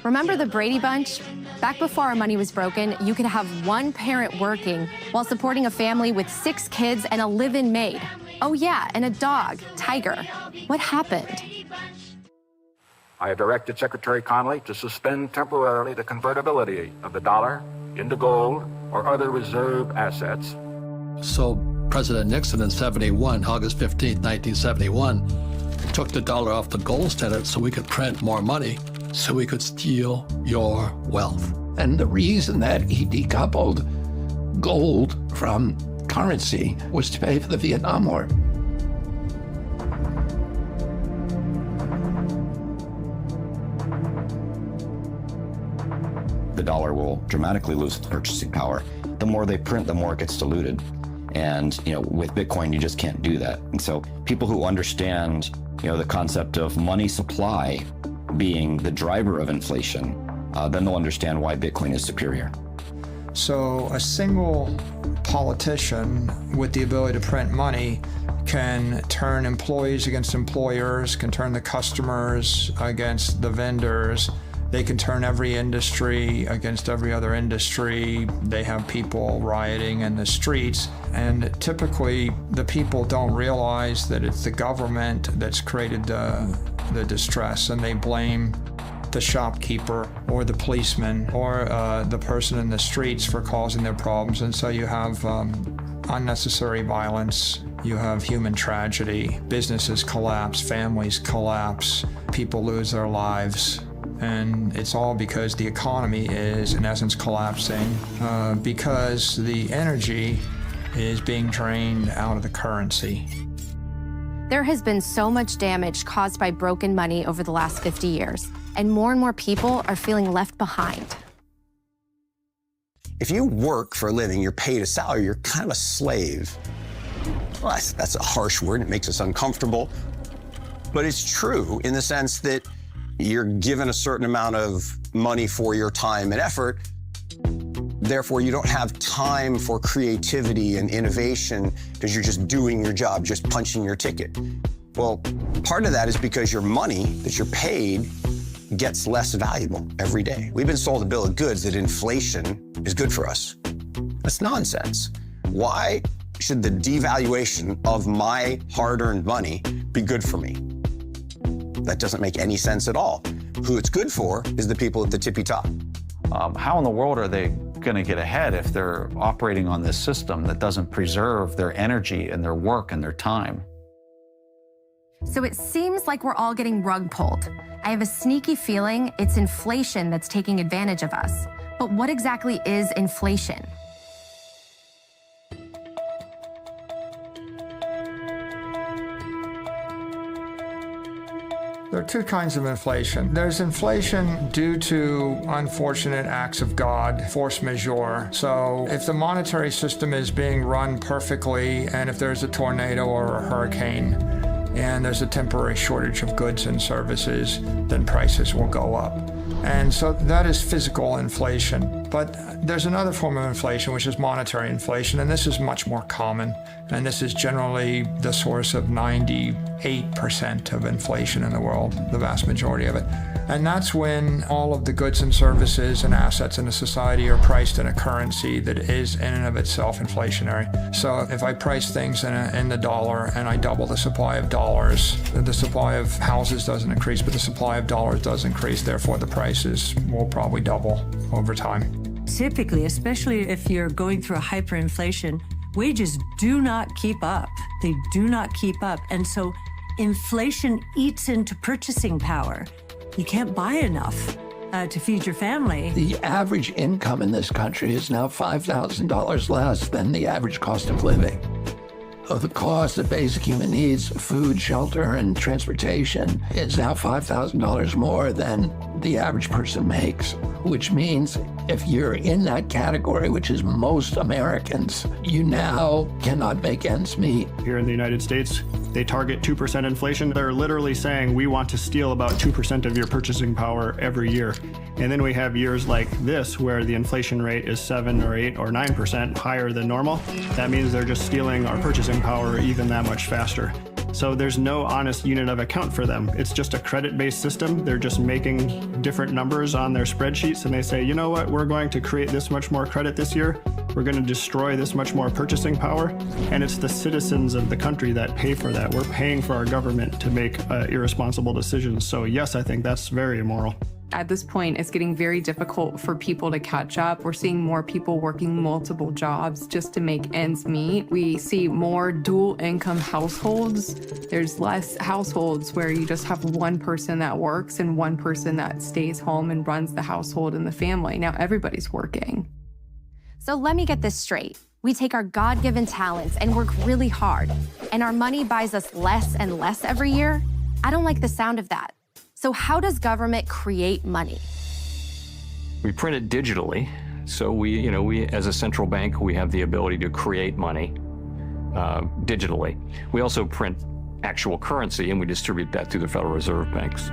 Remember the Brady Bunch? Back before our money was broken, you could have one parent working while supporting a family with 6 kids and a live-in maid. Oh yeah, and a dog, Tiger. What happened? I have directed Secretary Connally to suspend temporarily the convertibility of the dollar into gold or other reserve assets. So President Nixon in August 15, 1971, took the dollar off the gold standard so we could print more money, so we could steal your wealth. And the reason that he decoupled gold from currency was to pay for the Vietnam War. The dollar will dramatically lose its purchasing power. The more they print, the more it gets diluted. And with Bitcoin, you just can't do that. And so people who understand the concept of money supply being the driver of inflation, then they'll understand why Bitcoin is superior. So a single politician with the ability to print money can turn employees against employers, can turn the customers against the vendors. They can turn every industry against every other industry. They have people rioting in the streets. And typically, the people don't realize that it's the government that's created the distress, and they blame the shopkeeper or the policeman or the person in the streets for causing their problems. And so you have unnecessary violence, you have human tragedy, businesses collapse, families collapse, people lose their lives. And it's all because the economy is, in essence, collapsing because the energy is being drained out of the currency. There has been so much damage caused by broken money over the last 50 years, and more people are feeling left behind. If you work for a living, you're paid a salary, you're kind of a slave. Well, that's a harsh word, it makes us uncomfortable. But it's true in the sense that you're given a certain amount of money for your time and effort. Therefore, you don't have time for creativity and innovation because you're just doing your job, just punching your ticket. Well, part of that is because your money that you're paid gets less valuable every day. We've been sold a bill of goods that inflation is good for us. That's nonsense. Why should the devaluation of my hard-earned money be good for me? That doesn't make any sense at all. Who it's good for is the people at the tippy top. How in the world are they going to get ahead if they're operating on this system that doesn't preserve their energy and their work and their time? So it seems like we're all getting rug pulled. I have a sneaky feeling it's inflation that's taking advantage of us. But what exactly is inflation? There are 2 kinds of inflation. There's inflation due to unfortunate acts of God, force majeure. So if the monetary system is being run perfectly, and if there's a tornado or a hurricane, and there's a temporary shortage of goods and services, then prices will go up. And so that is physical inflation. But there's another form of inflation, which is monetary inflation, and this is much more common. And this is generally the source of 98% of inflation in the world, the vast majority of it. And that's when all of the goods and services and assets in a society are priced in a currency that is in and of itself inflationary. So if I price things in the dollar and I double the supply of dollars, the supply of houses doesn't increase, but the supply of dollars does increase. Therefore, the prices will probably double over time. Typically, especially if you're going through a hyperinflation, wages do not keep up. They do not keep up. And so inflation eats into purchasing power. You can't buy enough to feed your family. The average income in this country is now $5,000 less than the average cost of living. So the cost of basic human needs, food, shelter, and transportation is now $5,000 more than the average person makes, which means if you're in that category, which is most Americans, you now cannot make ends meet. Here in the United States, they target 2% inflation. They're literally saying we want to steal about 2% of your purchasing power every year. And then we have years like this where the inflation rate is 7 or 8 or 9% higher than normal. That means they're just stealing our purchasing power even that much faster. So there's no honest unit of account for them. It's just a credit-based system. They're just making different numbers on their spreadsheets, and they say, you know what, we're going to create this much more credit this year. We're going to destroy this much more purchasing power. And it's the citizens of the country that pay for that. We're paying for our government to make irresponsible decisions. So yes, I think that's very immoral. At this point, it's getting very difficult for people to catch up. We're seeing more people working multiple jobs just to make ends meet. We see more dual income households. There's less households where you just have one person that works and one person that stays home and runs the household and the family. Now everybody's working. So let me get this straight. We take our God-given talents and work really hard, and our money buys us less and less every year? I don't like the sound of that. So how does government create money? We print it digitally. So we as a central bank, we have the ability to create money digitally. We also print actual currency, and we distribute that through the Federal Reserve banks.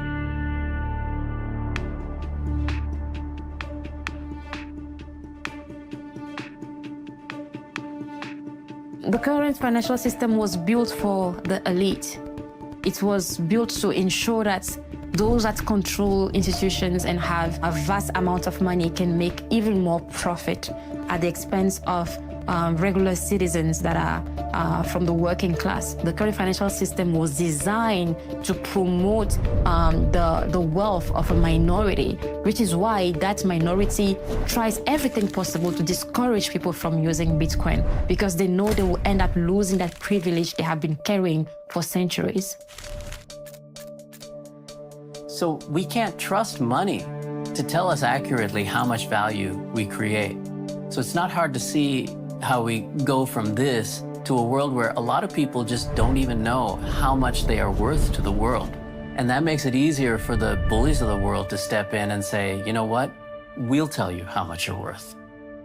The current financial system was built for the elite. It was built to ensure that those that control institutions and have a vast amount of money can make even more profit at the expense of regular citizens that are from the working class. The current financial system was designed to promote the wealth of a minority, which is why that minority tries everything possible to discourage people from using Bitcoin, because they know they will end up losing that privilege they have been carrying for centuries. So we can't trust money to tell us accurately how much value we create. So it's not hard to see how we go from this to a world where a lot of people just don't even know how much they are worth to the world. And that makes it easier for the bullies of the world to step in and say, you know what, we'll tell you how much you're worth.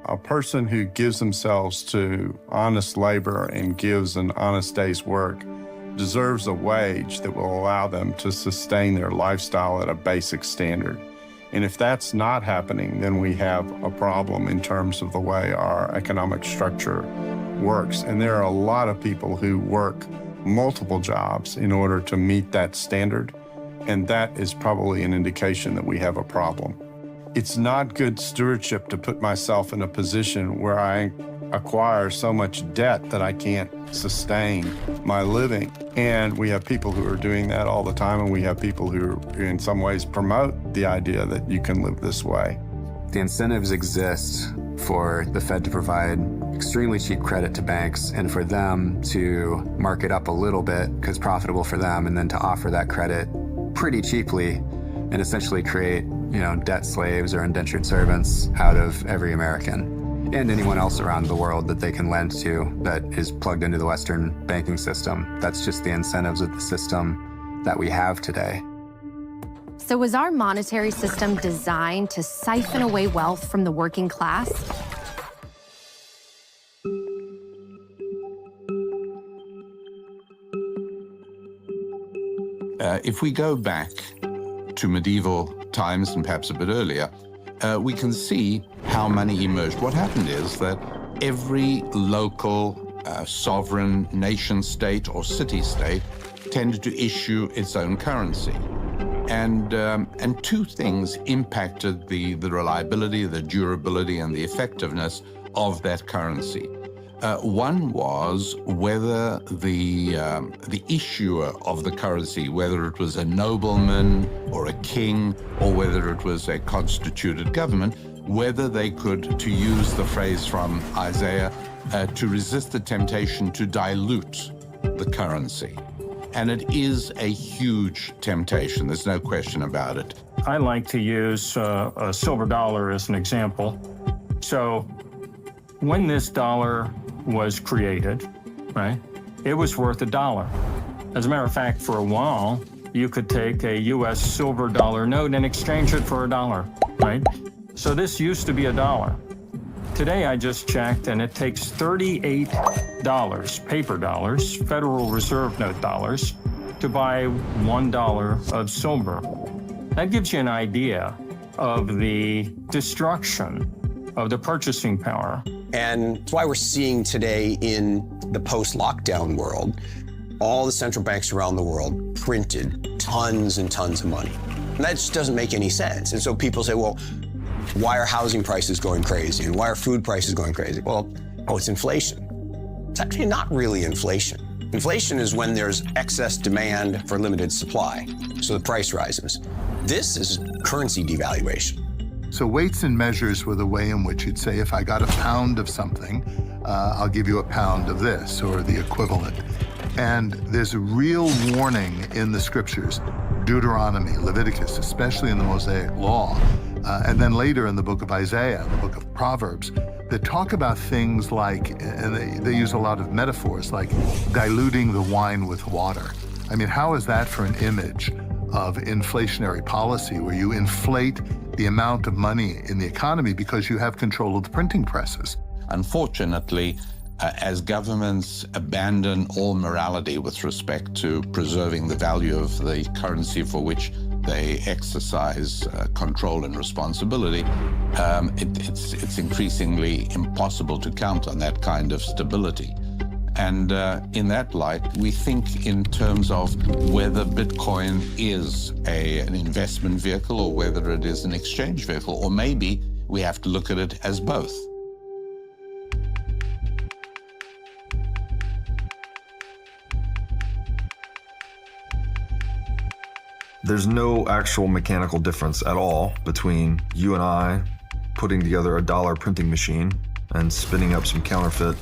A person who gives themselves to honest labor and gives an honest day's work deserves a wage that will allow them to sustain their lifestyle at a basic standard. And if that's not happening, then we have a problem in terms of the way our economic structure works. And there are a lot of people who work multiple jobs in order to meet that standard. And that is probably an indication that we have a problem. It's not good stewardship to put myself in a position where I acquire so much debt that I can't sustain my living. And we have people who are doing that all the time, and we have people who in some ways promote the idea that you can live this way. The incentives exist for the Fed to provide extremely cheap credit to banks and for them to mark it up a little bit because it's profitable for them, and then to offer that credit pretty cheaply and essentially create, debt slaves or indentured servants out of every American and anyone else around the world that they can lend to that is plugged into the Western banking system. That's just the incentives of the system that we have today. So was our monetary system designed to siphon away wealth from the working class? If we go back to medieval times and perhaps a bit earlier, we can see how money emerged. What happened is that every local sovereign nation state or city-state tended to issue its own currency. And two things impacted the reliability, the durability, and the effectiveness of that currency. One was whether the issuer of the currency, whether it was a nobleman or a king, or whether it was a constituted government, whether they could, to use the phrase from Isaiah, to resist the temptation to dilute the currency. And it is a huge temptation. There's no question about it. I like to use a silver dollar as an example. So when this dollar was created, right, it was worth $1. As a matter of fact, for a while, you could take a U.S. silver dollar note and exchange it for $1, right? So this used to be $1. Today, I just checked, and it takes $38, paper dollars, Federal Reserve note dollars, to buy $1 of silver. That gives you an idea of the destruction of the purchasing power. And it's why we're seeing today in the post-lockdown world all the central banks around the world printed tons and tons of money. And that just doesn't make any sense. And so people say, well, why are housing prices going crazy? And why are food prices going crazy? Well, it's inflation. It's actually not really inflation. Inflation is when there's excess demand for limited supply, so the price rises. This is currency devaluation. So weights and measures were the way in which you'd say, if I got a pound of something, I'll give you a pound of this, or the equivalent. And there's a real warning in the scriptures, Deuteronomy, Leviticus, especially in the Mosaic Law, and then later in the book of Isaiah, the book of Proverbs, that talk about things like, and they use a lot of metaphors, like diluting the wine with water. I mean, how is that for an image of inflationary policy, where you inflate the amount of money in the economy because you have control of the printing presses? Unfortunately, as governments abandon all morality with respect to preserving the value of the currency for which they exercise control and responsibility, it's increasingly impossible to count on that kind of stability. And in that light, we think in terms of whether Bitcoin is an investment vehicle or whether it is an exchange vehicle, or maybe we have to look at it as both. There's no actual mechanical difference at all between you and I putting together a dollar printing machine and spinning up some counterfeit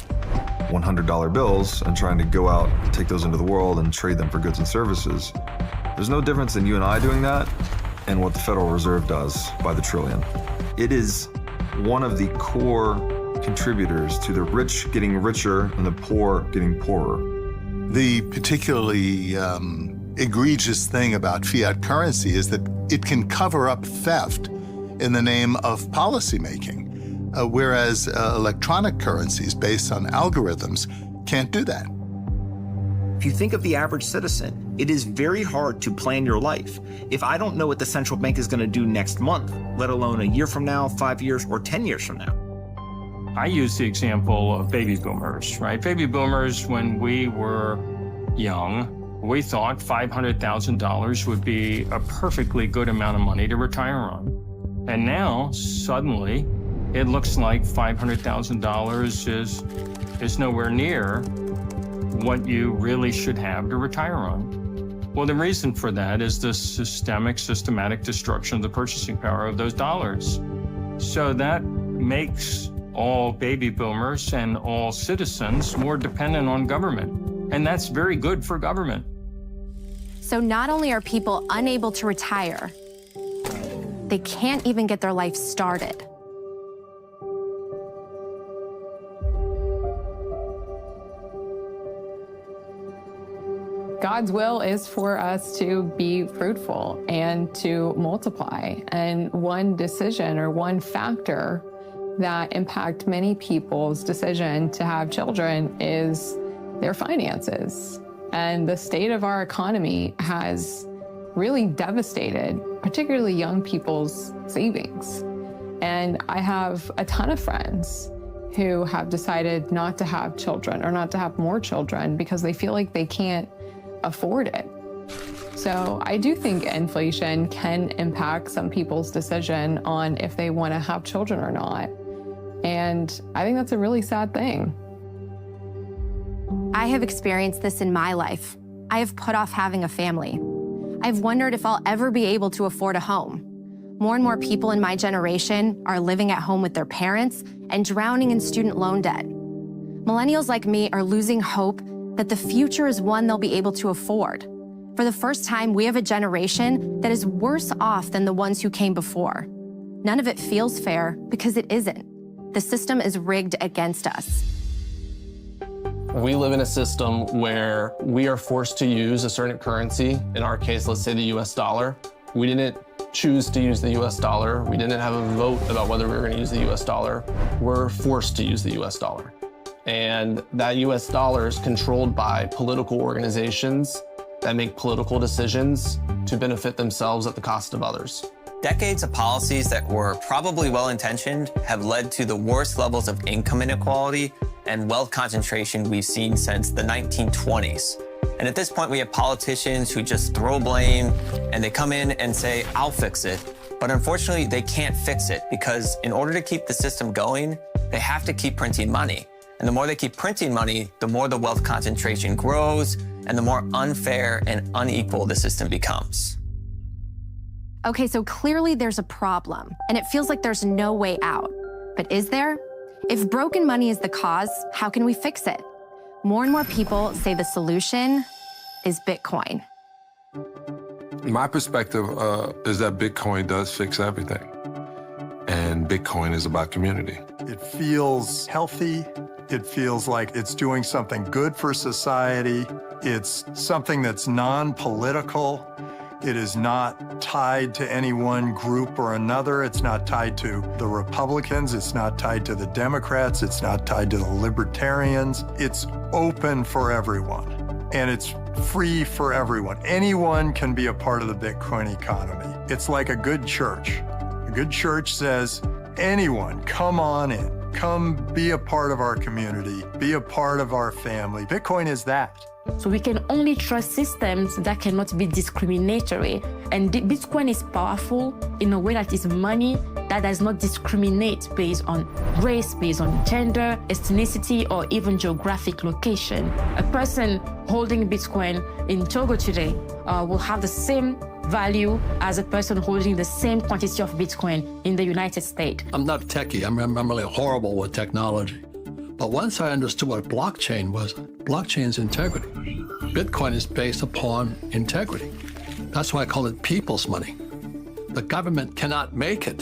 $100 bills and trying to go out, take those into the world and trade them for goods and services. There's no difference in you and I doing that and what the Federal Reserve does by the trillion. It is one of the core contributors to the rich getting richer and the poor getting poorer. The particularly egregious thing about fiat currency is that it can cover up theft in the name of policymaking, whereas electronic currencies based on algorithms can't do that. If you think of the average citizen, it is very hard to plan your life. If I don't know what the central bank is going to do next month, let alone a year from now, 5 years, or 10 years from now. I use the example of baby boomers, right? Baby boomers, when we were young, we thought $500,000 would be a perfectly good amount of money to retire on. And now, suddenly, it looks like $500,000 is nowhere near what you really should have to retire on. Well, the reason for that is the systematic destruction of the purchasing power of those dollars. So that makes all baby boomers and all citizens more dependent on government. And that's very good for government. So not only are people unable to retire, they can't even get their life started. God's will is for us to be fruitful and to multiply. And one decision or one factor that impact many people's decision to have children is their finances. And the state of our economy has really devastated, particularly young people's savings. And I have a ton of friends who have decided not to have children or not to have more children because they feel like they can't afford it. So I do think inflation can impact some people's decision on if they want to have children or not. And I think that's a really sad thing. I have experienced this in my life. I have put off having a family. I've wondered if I'll ever be able to afford a home. More and more people in my generation are living at home with their parents and drowning in student loan debt. Millennials like me are losing hope that the future is one they'll be able to afford. For the first time, we have a generation that is worse off than the ones who came before. None of it feels fair because it isn't. The system is rigged against us. We live in a system where we are forced to use a certain currency. In our case, let's say the US dollar. We didn't choose to use the US dollar. We didn't have a vote about whether we were going to use the US dollar. We're forced to use the US dollar. And that US dollar is controlled by political organizations that make political decisions to benefit themselves at the cost of others. Decades of policies that were probably well-intentioned have led to the worst levels of income inequality and wealth concentration we've seen since the 1920s. And at this point, we have politicians who just throw blame and they come in and say, I'll fix it. But unfortunately, they can't fix it because in order to keep the system going, they have to keep printing money. And the more they keep printing money, the more the wealth concentration grows and the more unfair and unequal the system becomes. Okay, so clearly there's a problem, and it feels like there's no way out. But is there? If broken money is the cause, how can we fix it? More and more people say the solution is Bitcoin. My perspective is that Bitcoin does fix everything. And Bitcoin is about community. It feels healthy. It feels like it's doing something good for society. It's something that's non-political. It is not tied to any one group or another. It's not tied to the Republicans. It's not tied to the Democrats. It's not tied to the Libertarians. It's open for everyone, and it's free for everyone. Anyone can be a part of the Bitcoin economy. It's like a good church. A good church says, anyone, come on in. Come be a part of our community. Be a part of our family. Bitcoin is that. So we can only trust systems that cannot be discriminatory. And Bitcoin is powerful in a way that is money that does not discriminate based on race, based on gender, ethnicity, or even geographic location. A person holding Bitcoin in Togo today will have the same value as a person holding the same quantity of Bitcoin in the United States. I'm not techie. I'm really horrible with technology. But once I understood what blockchain was, blockchain's integrity. Bitcoin is based upon integrity. That's why I call it people's money. The government cannot make it.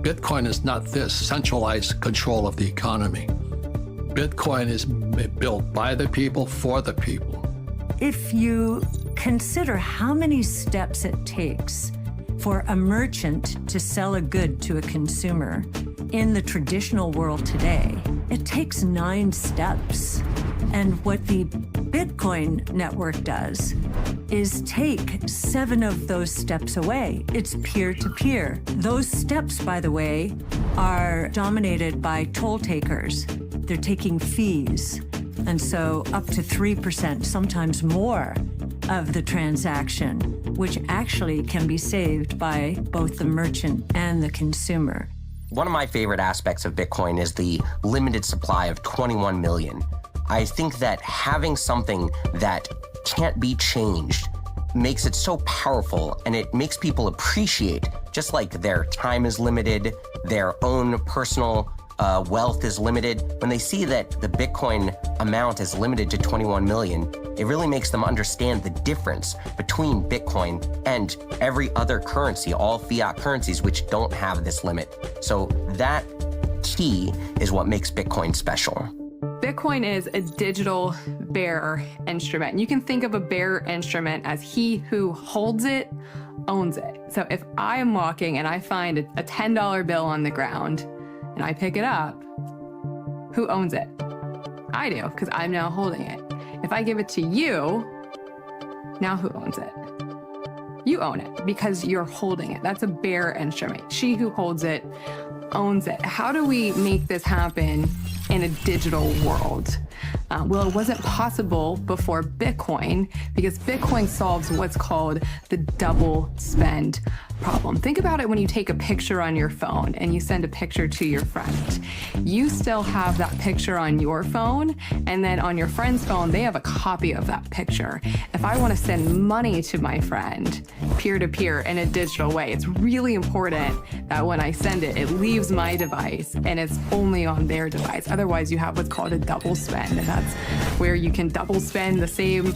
Bitcoin is not this centralized control of the economy. Bitcoin is built by the people, for the people. If you consider how many steps it takes for a merchant to sell a good to a consumer in the traditional world today, it takes 9 steps. And what the Bitcoin network does is take 7 of those steps away. It's peer-to-peer. Those steps, by the way, are dominated by toll takers. They're taking fees. And so up to 3%, sometimes more, of the transaction, which actually can be saved by both the merchant and the consumer. One of my favorite aspects of Bitcoin is the limited supply of 21 million. I think that having something that can't be changed makes it so powerful, and it makes people appreciate, just like their time is limited, their own personal wealth is limited. When they see that the Bitcoin amount is limited to 21 million, it really makes them understand the difference between Bitcoin and every other currency, all fiat currencies, which don't have this limit. So that key is what makes Bitcoin special. Bitcoin is a digital bearer instrument. You can think of a bearer instrument as he who holds it, owns it. So if I am walking and I find a $10 bill on the ground and I pick it up, who owns it? I do, because I'm now holding it. If I give it to you, now who owns it? You own it because you're holding it. That's a bearer instrument. She who holds it owns it. How do we make this happen in a digital world? Well, it wasn't possible before Bitcoin because Bitcoin solves what's called the double spend problem. Think about it when you take a picture on your phone and you send a picture to your friend. You still have that picture on your phone, and then on your friend's phone, they have a copy of that picture. If I want to send money to my friend peer-to-peer in a digital way, it's really important that when I send it, it leaves my device and it's only on their device. Otherwise, you have what's called a double spend, and that's where you can double spend the same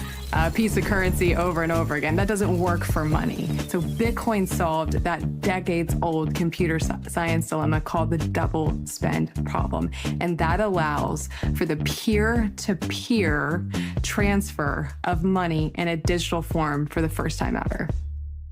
piece of currency over and over again. That doesn't work for money. So Bitcoin solved that decades-old computer science dilemma called the double spend problem. And that allows for the peer-to-peer transfer of money in a digital form for the first time ever.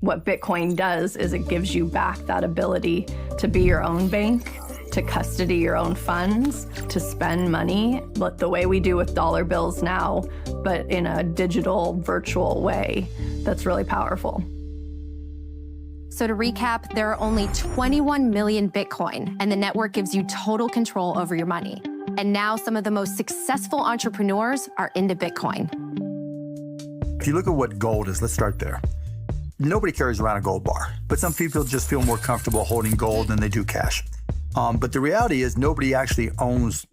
What Bitcoin does is it gives you back that ability to be your own bank, to custody your own funds, to spend money, but the way we do with dollar bills now, but in a digital, virtual way. That's really powerful. So to recap, there are only 21 million Bitcoin, and the network gives you total control over your money. And now some of the most successful entrepreneurs are into Bitcoin. If you look at what gold is, let's start there. Nobody carries around a gold bar, but some people just feel more comfortable holding gold than they do cash. But the reality is nobody actually owns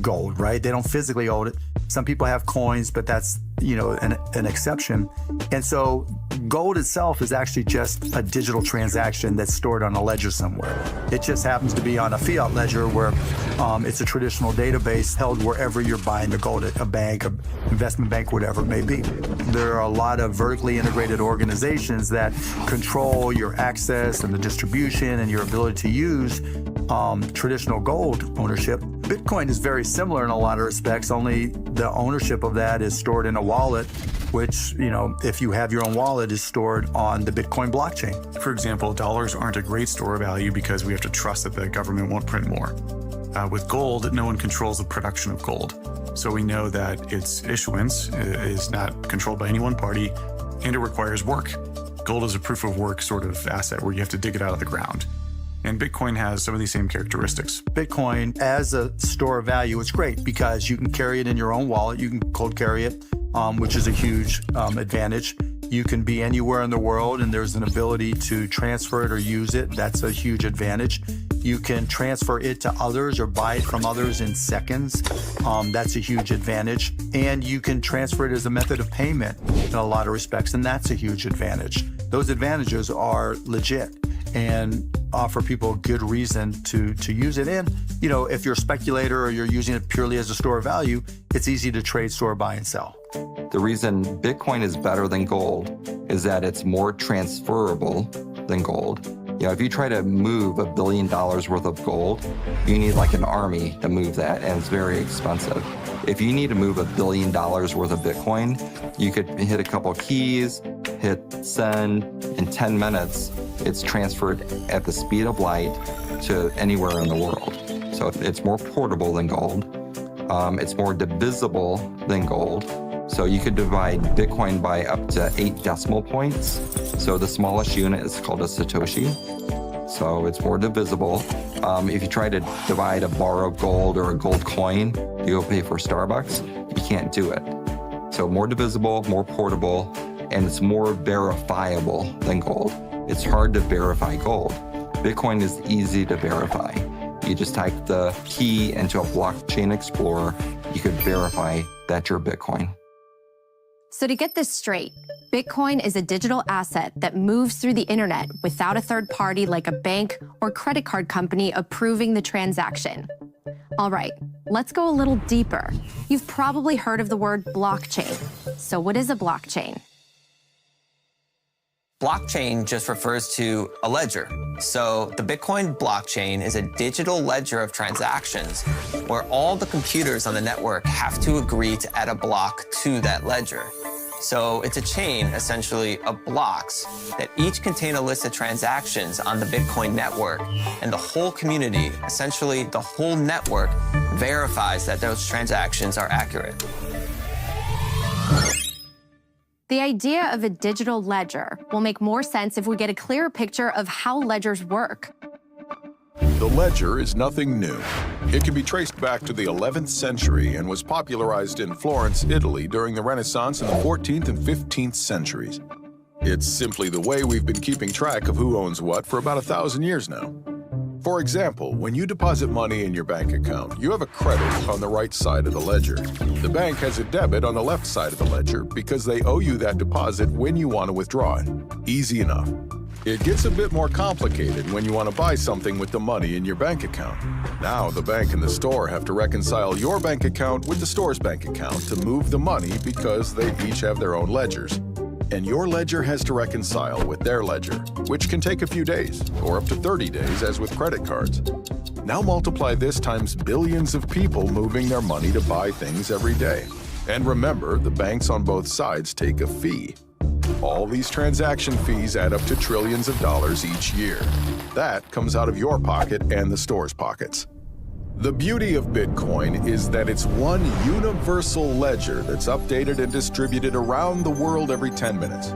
gold, right? They don't physically own it. Some people have coins, but that's, an exception. And so gold itself is actually just a digital transaction that's stored on a ledger somewhere. It just happens to be on a fiat ledger where it's a traditional database held wherever you're buying the gold, at a bank, an investment bank, whatever it may be. There are a lot of vertically integrated organizations that control your access and the distribution and your ability to use traditional gold ownership. Bitcoin is very similar in a lot of respects, only the ownership of that is stored in a wallet, which, if you have your own wallet, is stored on the Bitcoin blockchain. For example, dollars aren't a great store of value because we have to trust that the government won't print more. With gold, no one controls the production of gold. So we know that its issuance is not controlled by any one party, and it requires work. Gold is a proof of work sort of asset where you have to dig it out of the ground. And Bitcoin has some of these same characteristics. Bitcoin, as a store of value, it's great because you can carry it in your own wallet. You can cold carry it, which is a huge advantage. You can be anywhere in the world and there's an ability to transfer it or use it. That's a huge advantage. You can transfer it to others or buy it from others in seconds. That's a huge advantage. And you can transfer it as a method of payment in a lot of respects, and that's a huge advantage. Those advantages are legit and offer people a good reason to use it. And, if you're a speculator or you're using it purely as a store of value, it's easy to trade, store, buy, and sell. The reason Bitcoin is better than gold is that it's more transferable than gold. If you try to move $1 billion worth of gold, you need like an army to move that, and it's very expensive. If you need to move $1 billion worth of Bitcoin, you could hit a couple keys, hit send, in 10 minutes, it's transferred at the speed of light to anywhere in the world. So it's more portable than gold. It's more divisible than gold. So you could divide Bitcoin by up to 8 decimal points. So the smallest unit is called a Satoshi. So it's more divisible. If you try to divide a bar of gold or a gold coin to go pay for Starbucks, you can't do it. So more divisible, more portable, and it's more verifiable than gold. It's hard to verify gold. Bitcoin is easy to verify. You just type the key into a blockchain explorer, you could verify that you're Bitcoin. So to get this straight, Bitcoin is a digital asset that moves through the internet without a third party like a bank or credit card company approving the transaction. All right, let's go a little deeper. You've probably heard of the word blockchain. So what is a blockchain? Blockchain just refers to a ledger. So the Bitcoin blockchain is a digital ledger of transactions where all the computers on the network have to agree to add a block to that ledger. So it's a chain, essentially, of blocks that each contain a list of transactions on the Bitcoin network, and the whole community, essentially the whole network, verifies that those transactions are accurate. The idea of a digital ledger will make more sense if we get a clearer picture of how ledgers work. The ledger is nothing new. It can be traced back to the 11th century and was popularized in Florence, Italy during the Renaissance in the 14th and 15th centuries. It's simply the way we've been keeping track of who owns what for about 1,000 years now. For example, when you deposit money in your bank account, you have a credit on the right side of the ledger. The bank has a debit on the left side of the ledger because they owe you that deposit when you want to withdraw it. Easy enough. It gets a bit more complicated when you want to buy something with the money in your bank account. Now the bank and the store have to reconcile your bank account with the store's bank account to move the money because they each have their own ledgers. And your ledger has to reconcile with their ledger, which can take a few days, or up to 30 days as with credit cards. Now multiply this times billions of people moving their money to buy things every day. And remember, the banks on both sides take a fee. All these transaction fees add up to trillions of dollars each year. That comes out of your pocket and the store's pockets. The beauty of Bitcoin is that it's one universal ledger that's updated and distributed around the world every 10 minutes.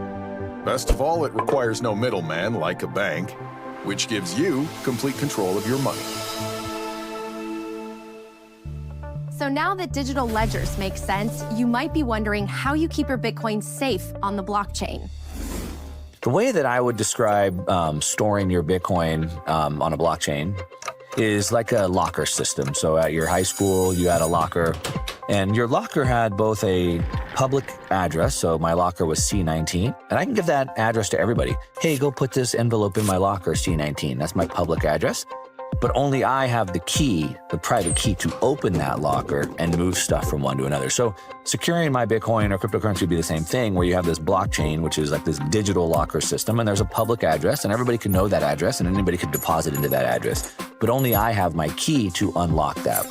Best of all, it requires no middleman like a bank, which gives you complete control of your money. So now that digital ledgers make sense, you might be wondering how you keep your Bitcoin safe on the blockchain. The way that I would describe storing your Bitcoin on a blockchain is like a locker system. So at your high school, you had a locker, and your locker had both a public address, so my locker was C19, and I can give that address to everybody. Hey, go put this envelope in my locker, C19. That's my public address. But only I have the key, the private key, to open that locker and move stuff from one to another. So securing my Bitcoin or cryptocurrency would be the same thing, where you have this blockchain, which is like this digital locker system, and there's a public address, and everybody can know that address, and anybody can deposit into that address. But only I have my key to unlock that.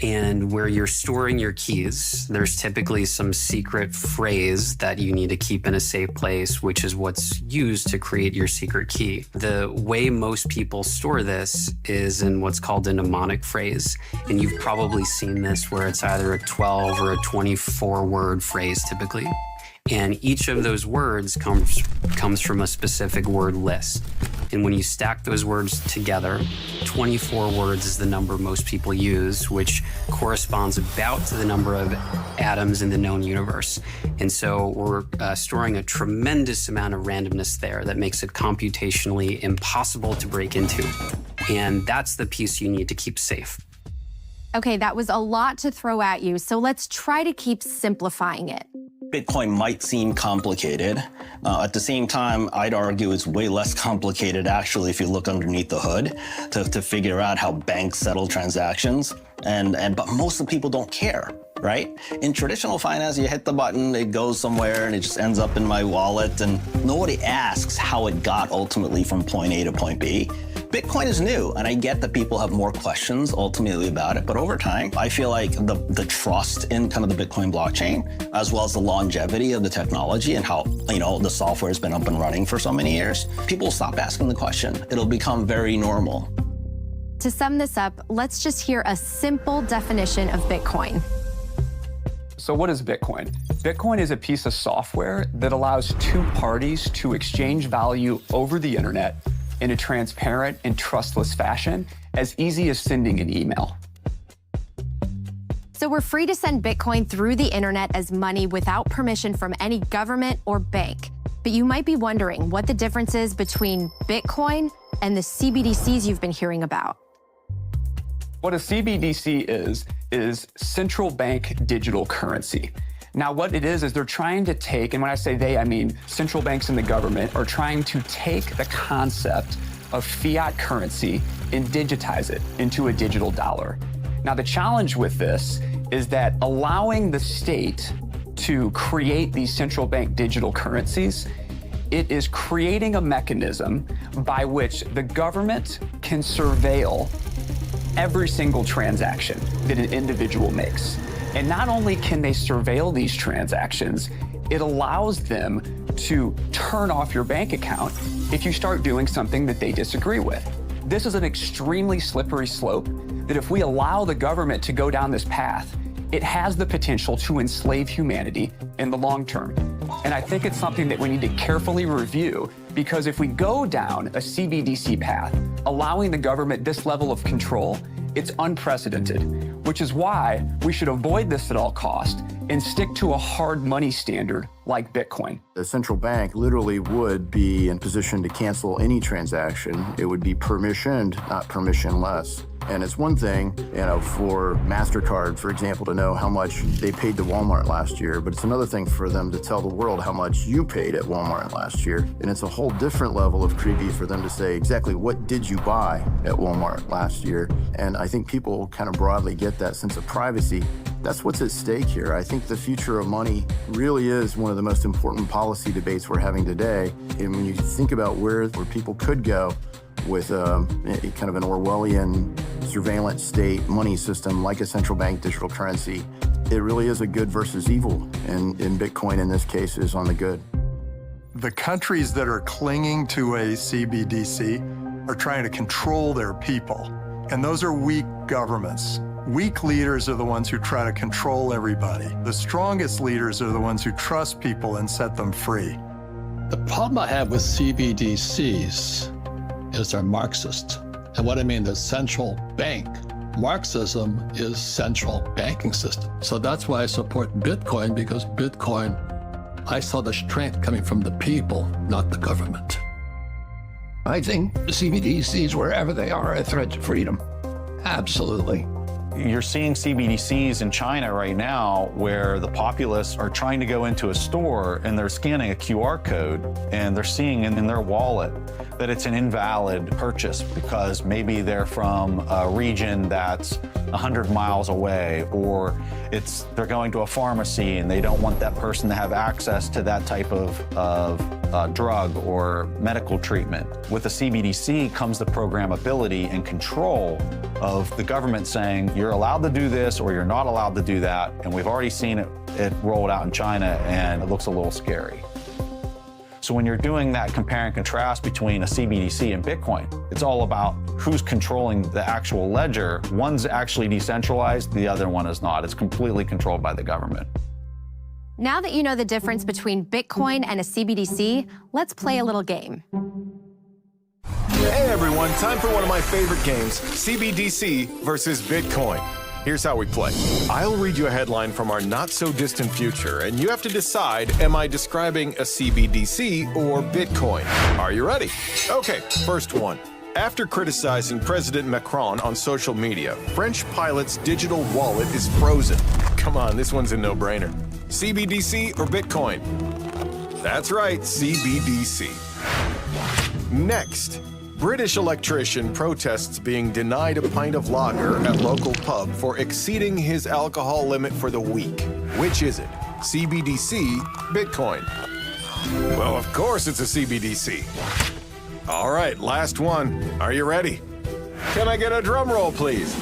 And where you're storing your keys, there's typically some secret phrase that you need to keep in a safe place, which is what's used to create your secret key. The way most people store this is in what's called a mnemonic phrase. And you've probably seen this where it's either a 12 or a 24-word phrase typically. And each of those words comes from a specific word list. And when you stack those words together, 24 words is the number most people use, which corresponds about to the number of atoms in the known universe. And so we're storing a tremendous amount of randomness there that makes it computationally impossible to break into. And that's the piece you need to keep safe. Okay, that was a lot to throw at you, so let's try to keep simplifying it. Bitcoin might seem complicated. At the same time, I'd argue it's way less complicated, actually, if you look underneath the hood to figure out how banks settle transactions. But most of the people don't care, right? In traditional finance, you hit the button, it goes somewhere, and it just ends up in my wallet, and nobody asks how it got ultimately from point A to point B. Bitcoin is new, and I get that people have more questions ultimately about it, but over time, I feel like the trust in kind of the Bitcoin blockchain, as well as the longevity of the technology and how, the software has been up and running for so many years, people will stop asking the question. It'll become very normal. To sum this up, let's just hear a simple definition of Bitcoin. So what is Bitcoin? Bitcoin is a piece of software that allows two parties to exchange value over the internet in a transparent and trustless fashion, as easy as sending an email. So we're free to send Bitcoin through the internet as money without permission from any government or bank. But you might be wondering what the difference is between Bitcoin and the CBDCs you've been hearing about. What a CBDC is central bank digital currency. Now, what it is they're trying to take, and when I say they, I mean central banks and the government, are trying to take the concept of fiat currency and digitize it into a digital dollar. Now, the challenge with this is that allowing the state to create these central bank digital currencies, it is creating a mechanism by which the government can surveil every single transaction that an individual makes. And not only can they surveil these transactions, it allows them to turn off your bank account if you start doing something that they disagree with. This is an extremely slippery slope that if we allow the government to go down this path, it has the potential to enslave humanity in the long term. And I think it's something that we need to carefully review, because if we go down a CBDC path, allowing the government this level of control, it's unprecedented, which is why we should avoid this at all costs and stick to a hard money standard like Bitcoin. The central bank literally would be in position to cancel any transaction. It would be permissioned, not permissionless. And it's one thing, for MasterCard, for example, to know how much they paid to Walmart last year, but it's another thing for them to tell the world how much you paid at Walmart last year. And it's a whole different level of creepy for them to say exactly what did you buy at Walmart last year. And I think people kind of broadly get that sense of privacy. That's what's at stake here. I think the future of money really is one of the most important policy debates we're having today. And when you think about where people could go with kind of an Orwellian surveillance state money system like a central bank digital currency, it really is a good versus evil. And Bitcoin in this case is on the good. The countries that are clinging to a CBDC are trying to control their people. And those are weak governments. Weak leaders are the ones who try to control everybody. The strongest leaders are the ones who trust people and set them free. The problem I have with CBDCs is they're Marxist. And what I mean, the central bank Marxism is central banking system. So that's why I support Bitcoin, because Bitcoin, I saw the strength coming from the people, not the government. I think CBDCs, wherever they are a threat to freedom. Absolutely. You're seeing CBDCs in China right now where the populace are trying to go into a store and they're scanning a QR code and they're seeing in their wallet that it's an invalid purchase because maybe they're from a region that's 100 miles away, or they're going to a pharmacy and they don't want that person to have access to that type of drug or medical treatment. With the CBDC comes the programmability and control of the government saying you're allowed to do this or you're not allowed to do that. And we've already seen it rolled out in China, and it looks a little scary. So when you're doing that compare and contrast between a CBDC and Bitcoin, it's all about who's controlling the actual ledger. One's actually decentralized, the other one is not. It's completely controlled by the government. Now that you know the difference between Bitcoin and a CBDC, let's play a little game. Hey everyone, time for one of my favorite games, CBDC versus Bitcoin. Here's how we play. I'll read you a headline from our not-so-distant future, and you have to decide, am I describing a CBDC or Bitcoin? Are you ready? Okay, first one. After criticizing President Macron on social media, French pilot's digital wallet is frozen. Come on, this one's a no-brainer. CBDC or Bitcoin? That's right, CBDC. Next. British electrician protests being denied a pint of lager at local pub for exceeding his alcohol limit for the week. Which is it? CBDC, Bitcoin? Well, of course it's a CBDC. All right, last one. Are you ready? Can I get a drum roll, please?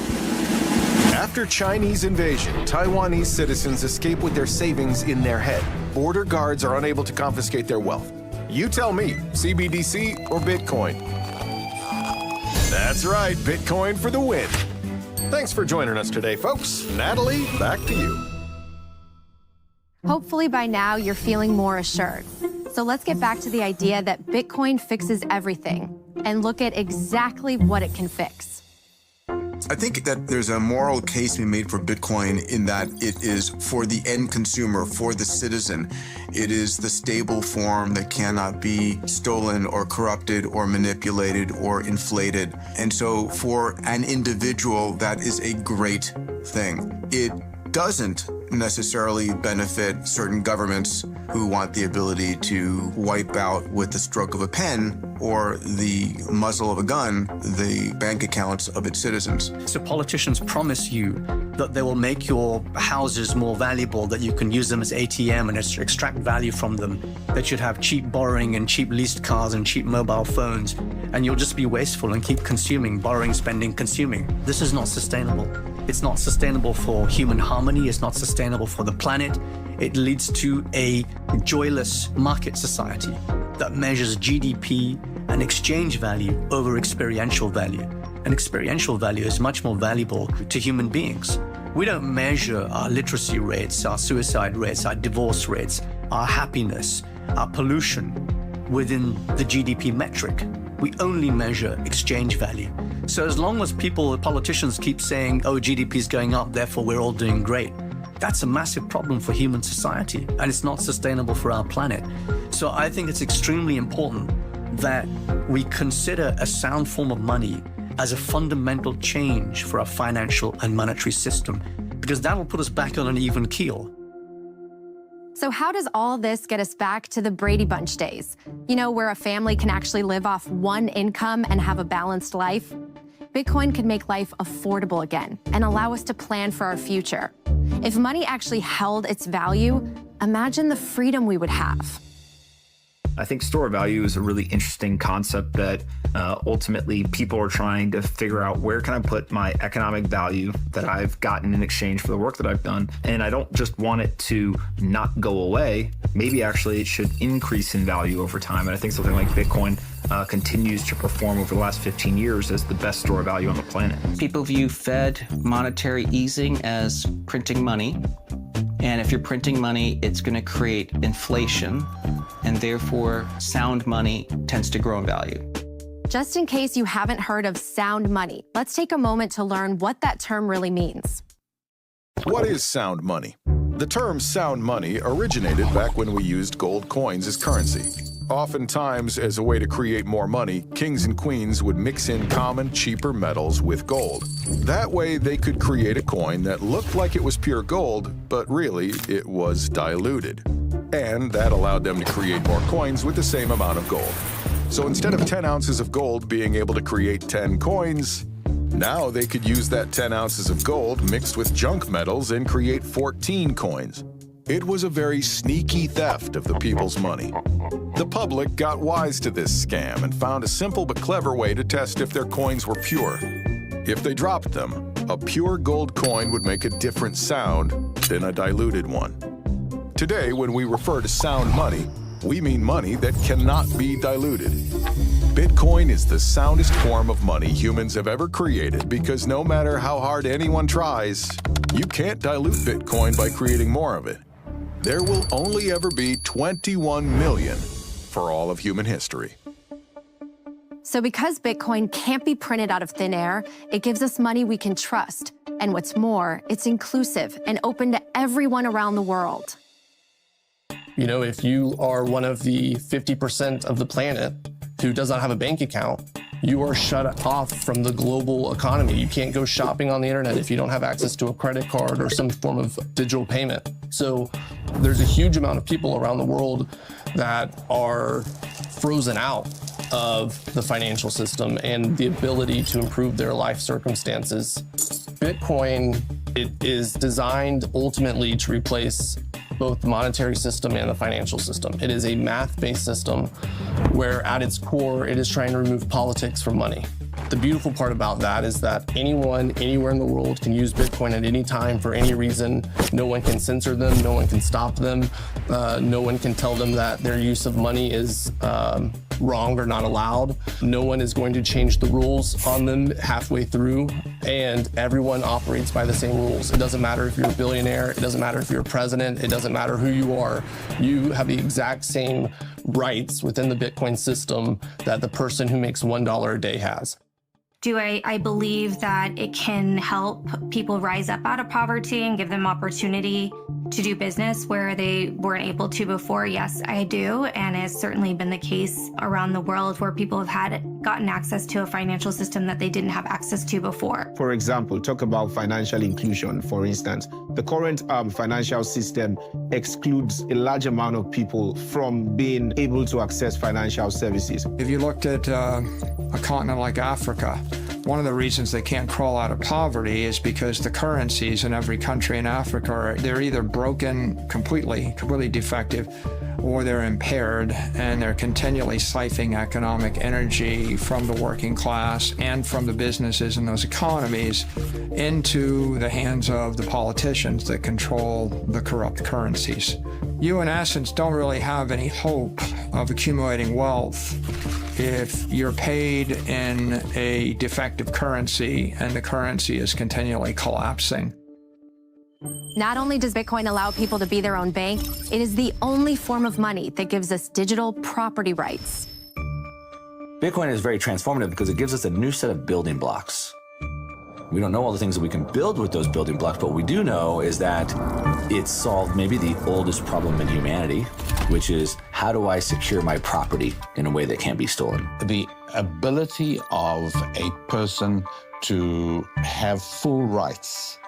After Chinese invasion, Taiwanese citizens escape with their savings in their head. Border guards are unable to confiscate their wealth. You tell me, CBDC or Bitcoin? That's right, Bitcoin for the win. Thanks for joining us today, folks. Natalie, back to you. Hopefully by now you're feeling more assured. So let's get back to the idea that Bitcoin fixes everything and look at exactly what it can fix. I think that there's a moral case to be made for Bitcoin in that it is for the end consumer, for the citizen. It is the stable form that cannot be stolen or corrupted or manipulated or inflated. And so for an individual, that is a great thing. It doesn't necessarily benefit certain governments who want the ability to wipe out with the stroke of a pen or the muzzle of a gun the bank accounts of its citizens. So politicians promise you that they will make your houses more valuable, that you can use them as ATM and extract value from them, that you'd have cheap borrowing and cheap leased cars and cheap mobile phones, and you'll just be wasteful and keep consuming, borrowing, spending, consuming. This is not sustainable. It's not sustainable for human harmony. It's not sustainable for the planet. It leads to a joyless market society that measures GDP and exchange value over experiential value. And experiential value is much more valuable to human beings. We don't measure our literacy rates, our suicide rates, our divorce rates, our happiness, our pollution within the GDP metric. We only measure exchange value. So as long as politicians keep saying, oh, GDP is going up, therefore we're all doing great, that's a massive problem for human society, and it's not sustainable for our planet. So I think it's extremely important that we consider a sound form of money as a fundamental change for our financial and monetary system, because that'll put us back on an even keel. So how does all this get us back to the Brady Bunch days? You know, where a family can actually live off one income and have a balanced life? Bitcoin could make life affordable again and allow us to plan for our future. If money actually held its value, imagine the freedom we would have. I think store value is a really interesting concept that ultimately people are trying to figure out, where can I put my economic value that I've gotten in exchange for the work that I've done? And I don't just want it to not go away. Maybe actually it should increase in value over time. And I think something like Bitcoin continues to perform over the last 15 years as the best store of value on the planet. People view Fed monetary easing as printing money. And if you're printing money, it's going to create inflation, and therefore sound money tends to grow in value. Just in case you haven't heard of sound money, let's take a moment to learn what that term really means. What is sound money? The term sound money originated back when we used gold coins as currency. Oftentimes, as a way to create more money, kings and queens would mix in common, cheaper metals with gold. That way, they could create a coin that looked like it was pure gold, but really, it was diluted. And that allowed them to create more coins with the same amount of gold. So instead of 10 ounces of gold being able to create 10 coins, now they could use that 10 ounces of gold mixed with junk metals and create 14 coins. It was a very sneaky theft of the people's money. The public got wise to this scam and found a simple but clever way to test if their coins were pure. If they dropped them, a pure gold coin would make a different sound than a diluted one. Today, when we refer to sound money, we mean money that cannot be diluted. Bitcoin is the soundest form of money humans have ever created because no matter how hard anyone tries, you can't dilute Bitcoin by creating more of it. There will only ever be 21 million for all of human history. So because Bitcoin can't be printed out of thin air, it gives us money we can trust. And what's more, it's inclusive and open to everyone around the world. You know, if you are one of the 50% of the planet who does not have a bank account, you are shut off from the global economy. You can't go shopping on the internet if you don't have access to a credit card or some form of digital payment. So there's a huge amount of people around the world that are frozen out of the financial system and the ability to improve their life circumstances. Bitcoin, it is designed ultimately to replace both the monetary system and the financial system. It is a math-based system where at its core, it is trying to remove politics from money. The beautiful part about that is that anyone, anywhere in the world can use Bitcoin at any time for any reason. No one can censor them, no one can stop them, no one can tell them that their use of money is wrong or not allowed. No one is going to change the rules on them halfway through, and everyone operates by the same rules. It doesn't matter if you're a billionaire, it doesn't matter if you're a president, it doesn't matter who you are. You have the exact same rights within the Bitcoin system that the person who makes $1 a day has. Do I believe that it can help people rise up out of poverty and give them opportunity to do business where they weren't able to before? Yes, I do. And it's certainly been the case around the world where people have gotten access to a financial system that they didn't have access to before. For example, talk about financial inclusion, for instance. The current financial system excludes a large amount of people from being able to access financial services. If you looked at a continent like Africa, one of the reasons they can't crawl out of poverty is because the currencies in every country in Africa, they're either broken completely defective, or they're impaired, and they're continually siphoning economic energy from the working class and from the businesses in those economies into the hands of the politicians that control the corrupt currencies. You, in essence, don't really have any hope of accumulating wealth if you're paid in a defective currency and the currency is continually collapsing. Not only does Bitcoin allow people to be their own bank, it is the only form of money that gives us digital property rights. Bitcoin is very transformative because it gives us a new set of building blocks. We don't know all the things that we can build with those building blocks, but what we do know is that it solved maybe the oldest problem in humanity, which is how do I secure my property in a way that can't be stolen? The ability of a person to have full rights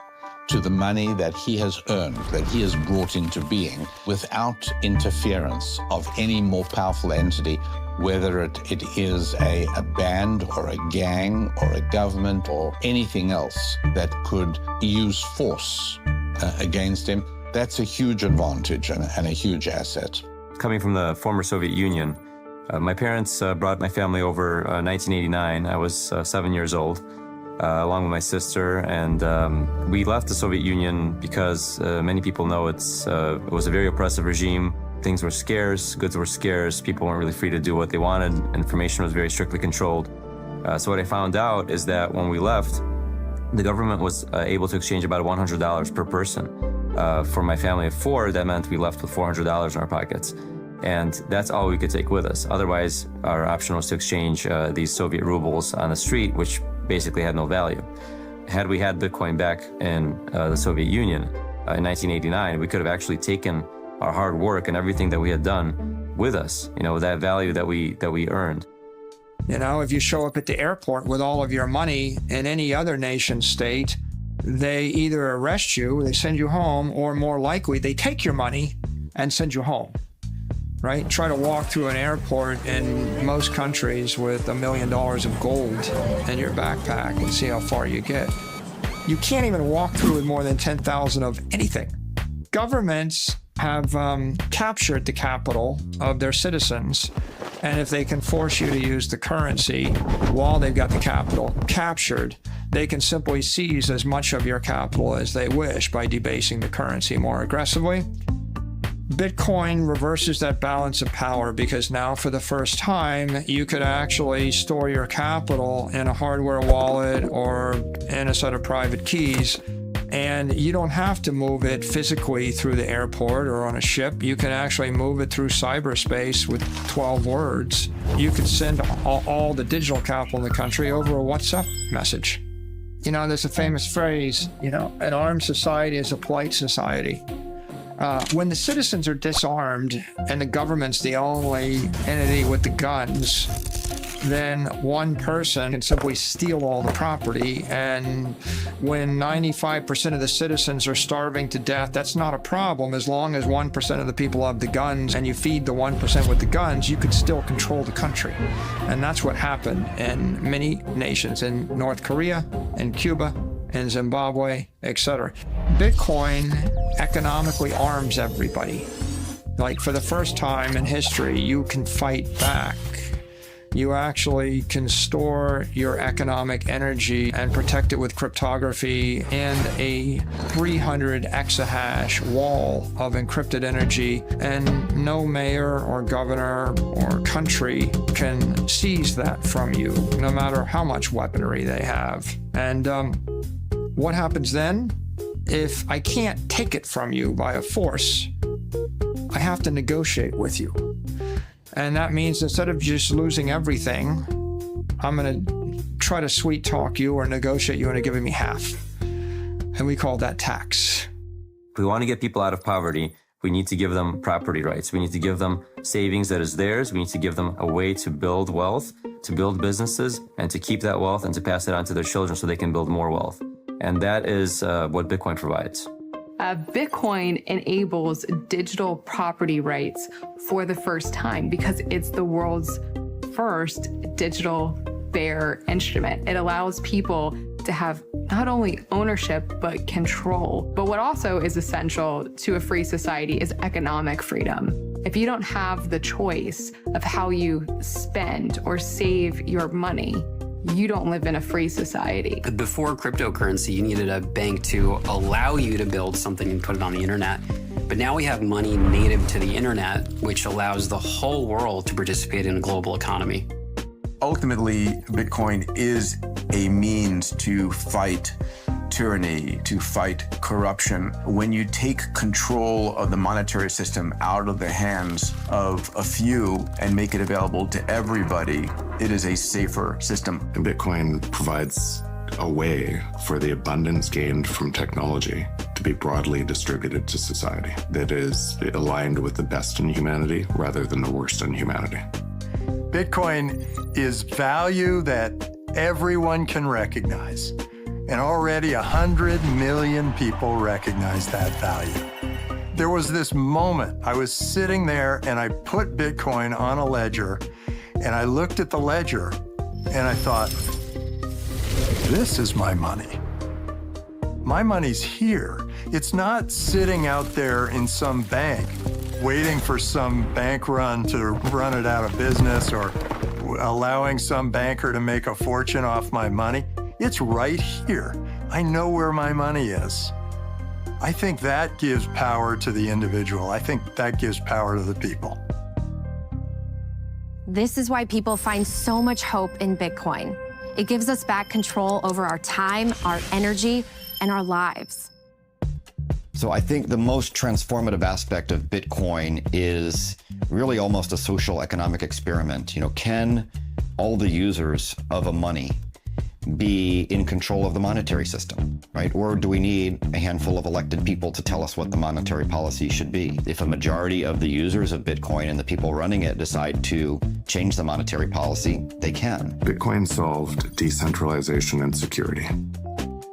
to the money that he has earned, that he has brought into being, without interference of any more powerful entity, whether it is a band or a gang or a government or anything else that could use force against him. That's a huge advantage and a huge asset. Coming from the former Soviet Union, my parents brought my family over 1989. I was 7 years old. Along with my sister, and we left the Soviet Union because many people know it was a very oppressive regime. Things were scarce, goods were scarce, people weren't really free to do what they wanted, information was very strictly controlled. So what I found out is that when we left, the government was able to exchange about $100 per person. For my family of four, that meant we left with $400 in our pockets. And that's all we could take with us. Otherwise, our option was to exchange these Soviet rubles on the street, which basically had no value. Had we had Bitcoin back in the Soviet Union in 1989, we could have actually taken our hard work and everything that we had done with us, that value that we earned. If you show up at the airport with all of your money in any other nation state, they either arrest you, they send you home, or more likely, they take your money and send you home. Right? Try to walk through an airport in most countries with $1 million of gold in your backpack and see how far you get. You can't even walk through with more than 10,000 of anything. Governments have captured the capital of their citizens, and if they can force you to use the currency while they've got the capital captured, they can simply seize as much of your capital as they wish by debasing the currency more aggressively. Bitcoin reverses that balance of power because now for the first time, you could actually store your capital in a hardware wallet or in a set of private keys, and you don't have to move it physically through the airport or on a ship. You can actually move it through cyberspace with 12 words. You could send all the digital capital in the country over a WhatsApp message. There's a famous phrase, an armed society is a polite society. When the citizens are disarmed and the government's the only entity with the guns, then one person can simply steal all the property. And when 95% of the citizens are starving to death, that's not a problem. As long as 1% of the people have the guns and you feed the 1% with the guns, you could still control the country. And that's what happened in many nations, in North Korea, in Cuba, in Zimbabwe, etc. Bitcoin economically arms everybody. Like, for the first time in history, you can fight back. You actually can store your economic energy and protect it with cryptography and a 300 exahash wall of encrypted energy, and no mayor or governor or country can seize that from you, no matter how much weaponry they have. And what happens then? If I can't take it from you by a force, I have to negotiate with you. And that means instead of just losing everything, I'm going to try to sweet talk you or negotiate you into giving me half. And we call that tax. If we want to get people out of poverty, we need to give them property rights. We need to give them savings that is theirs. We need to give them a way to build wealth, to build businesses, and to keep that wealth and to pass it on to their children so they can build more wealth. And that is what Bitcoin provides. Bitcoin enables digital property rights for the first time because it's the world's first digital bearer instrument. It allows people to have not only ownership, but control. But what also is essential to a free society is economic freedom. If you don't have the choice of how you spend or save your money, you don't live in a free society. Before cryptocurrency, you needed a bank to allow you to build something and put it on the internet. But now we have money native to the internet, which allows the whole world to participate in a global economy. Ultimately, Bitcoin is a means to fight tyranny, to fight corruption. When you take control of the monetary system out of the hands of a few and make it available to everybody, it is a safer system. And Bitcoin provides a way for the abundance gained from technology to be broadly distributed to society that is aligned with the best in humanity rather than the worst in humanity. Bitcoin is value that everyone can recognize. And already 100 million people recognize that value. There was this moment, I was sitting there and I put Bitcoin on a ledger and I looked at the ledger and I thought, this is my money. My money's here. It's not sitting out there in some bank, waiting for some bank run to run it out of business or allowing some banker to make a fortune off my money. It's right here. I know where my money is. I think that gives power to the individual. I think that gives power to the people. This is why people find so much hope in Bitcoin. It gives us back control over our time, our energy, and our lives. So I think the most transformative aspect of Bitcoin is really almost a social economic experiment. You know, can all the users of a money be in control of the monetary system, right? Or do we need a handful of elected people to tell us what the monetary policy should be? If a majority of the users of Bitcoin and the people running it decide to change the monetary policy, they can. Bitcoin solved decentralization and security.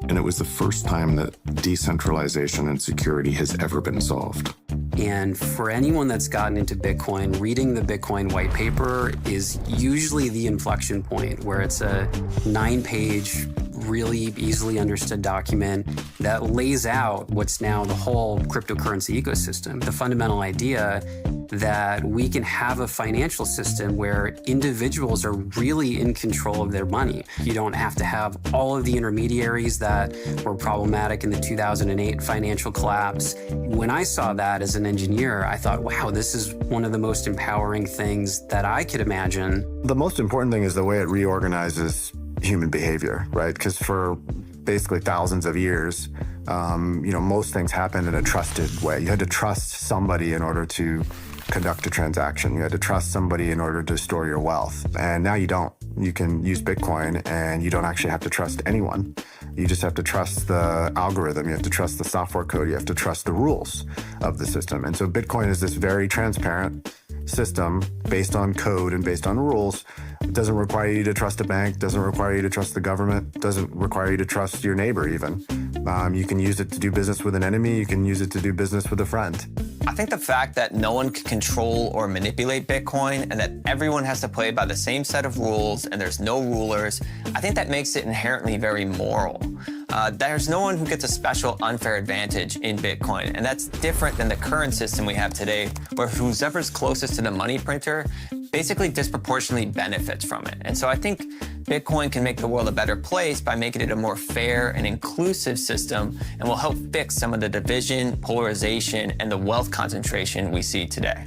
And it was the first time that decentralization and security has ever been solved. And for anyone that's gotten into Bitcoin, reading the Bitcoin white paper is usually the inflection point where it's a 9-page, really easily understood document that lays out what's now the whole cryptocurrency ecosystem. The fundamental idea that we can have a financial system where individuals are really in control of their money. You don't have to have all of the intermediaries that were problematic in the 2008 financial collapse. When I saw that as an engineer, I thought, wow, this is one of the most empowering things that I could imagine. The most important thing is the way it reorganizes human behavior, right? Because for basically thousands of years, most things happened in a trusted way. You had to trust somebody in order to conduct a transaction. You had to trust somebody in order to store your wealth. And now you don't. You can use Bitcoin and you don't actually have to trust anyone. You just have to trust the algorithm. You have to trust the software code. You have to trust the rules of the system. And so Bitcoin is this very transparent system based on code and based on rules. It doesn't require you to trust a bank, doesn't require you to trust the government, doesn't require you to trust your neighbor even. You can use it to do business with an enemy, you can use it to do business with a friend. I think the fact that no one can control or manipulate Bitcoin and that everyone has to play by the same set of rules and there's no rulers, I think that makes it inherently very moral. There's no one who gets a special unfair advantage in Bitcoin, and that's different than the current system we have today, where whoever's closest to the money printer basically disproportionately benefits from it. And so I think Bitcoin can make the world a better place by making it a more fair and inclusive system, and will help fix some of the division, polarization, and the wealth concentration we see today.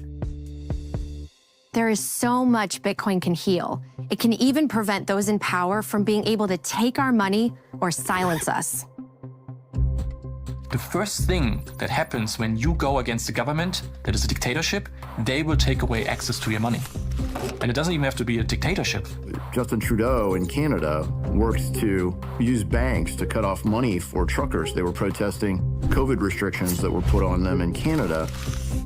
There is so much Bitcoin can heal. It can even prevent those in power from being able to take our money or silence us. The first thing that happens when you go against the government, that is a dictatorship, they will take away access to your money. And it doesn't even have to be a dictatorship. Justin Trudeau in Canada worked to use banks to cut off money for truckers. They were protesting COVID restrictions that were put on them in Canada,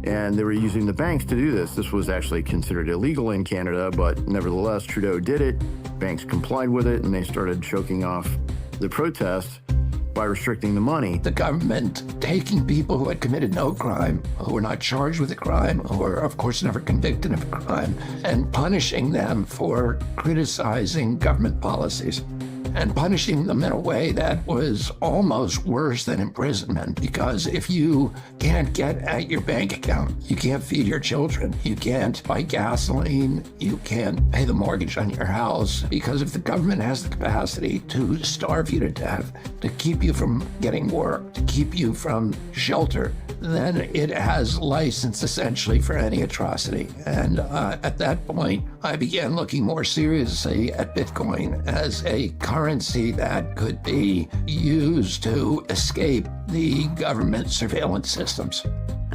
and they were using the banks to do this. This was actually considered illegal in Canada, but nevertheless, Trudeau did it. Banks complied with it, and they started choking off the protests by restricting the money. The government taking people who had committed no crime, who were not charged with a crime, who were, of course, never convicted of a crime, and punishing them for criticizing government policies, and punishing them in a way that was almost worse than imprisonment, because if you can't get at your bank account, you can't feed your children, you can't buy gasoline, you can't pay the mortgage on your house, because if the government has the capacity to starve you to death, to keep you from getting work, to keep you from shelter, then it has license essentially for any atrocity. And at that point, I began looking more seriously at Bitcoin as a currency that could be used to escape the government surveillance systems.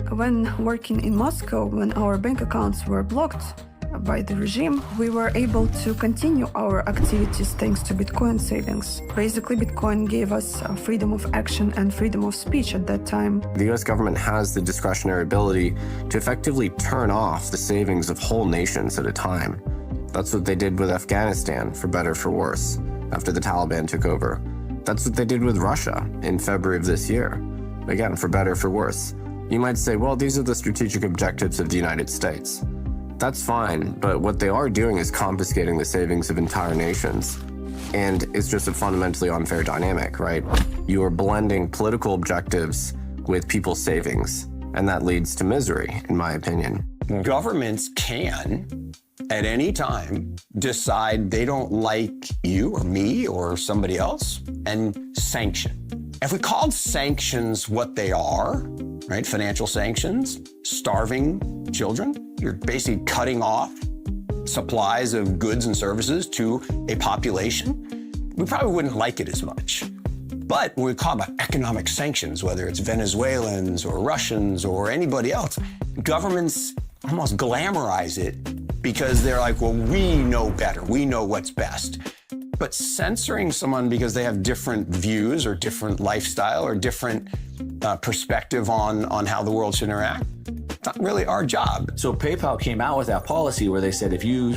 When working in Moscow, when our bank accounts were blocked by the regime, we were able to continue our activities thanks to Bitcoin savings. Basically, Bitcoin gave us freedom of action and freedom of speech at that time. The US government has the discretionary ability to effectively turn off the savings of whole nations at a time. That's what they did with Afghanistan, for better or for worse, after the Taliban took over. That's what they did with Russia in February of this year. Again, for better or for worse. You might say, well, these are the strategic objectives of the United States. That's fine, but what they are doing is confiscating the savings of entire nations. And it's just a fundamentally unfair dynamic, right? You are blending political objectives with people's savings, and that leads to misery, in my opinion. Governments can, at any time, decide they don't like you or me or somebody else and sanction. If we called sanctions what they are, right, financial sanctions, starving children, you're basically cutting off supplies of goods and services to a population, we probably wouldn't like it as much. But when we call about economic sanctions, whether it's Venezuelans or Russians or anybody else, governments almost glamorize it because they're like, well, we know better. We know what's best. But censoring someone because they have different views or different lifestyle or different perspective on how the world should interact, it's not really our job. So PayPal came out with that policy where they said if you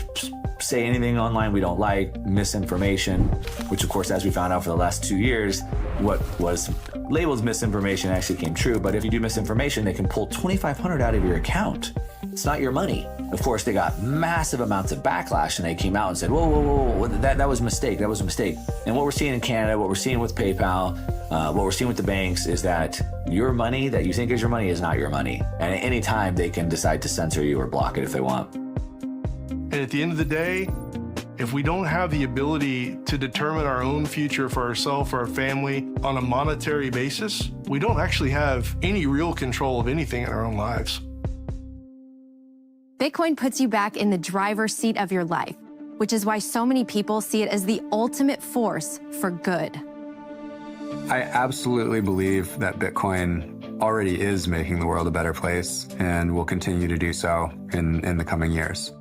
say anything online we don't like, misinformation, which of course, as we found out for the last 2 years, what was labeled misinformation actually came true. But if you do misinformation, they can pull $2,500 out of your account. It's not your money. Of course, they got massive amounts of backlash and they came out and said, whoa, that was a mistake. That was a mistake. And what we're seeing in Canada, what we're seeing with PayPal, what we're seeing with the banks is that your money that you think is your money is not your money. And at any time they can decide to censor you or block it if they want. And at the end of the day, if we don't have the ability to determine our own future for ourselves, for our family on a monetary basis, we don't actually have any real control of anything in our own lives. Bitcoin puts you back in the driver's seat of your life, which is why so many people see it as the ultimate force for good. I absolutely believe that Bitcoin already is making the world a better place and will continue to do so in the coming years.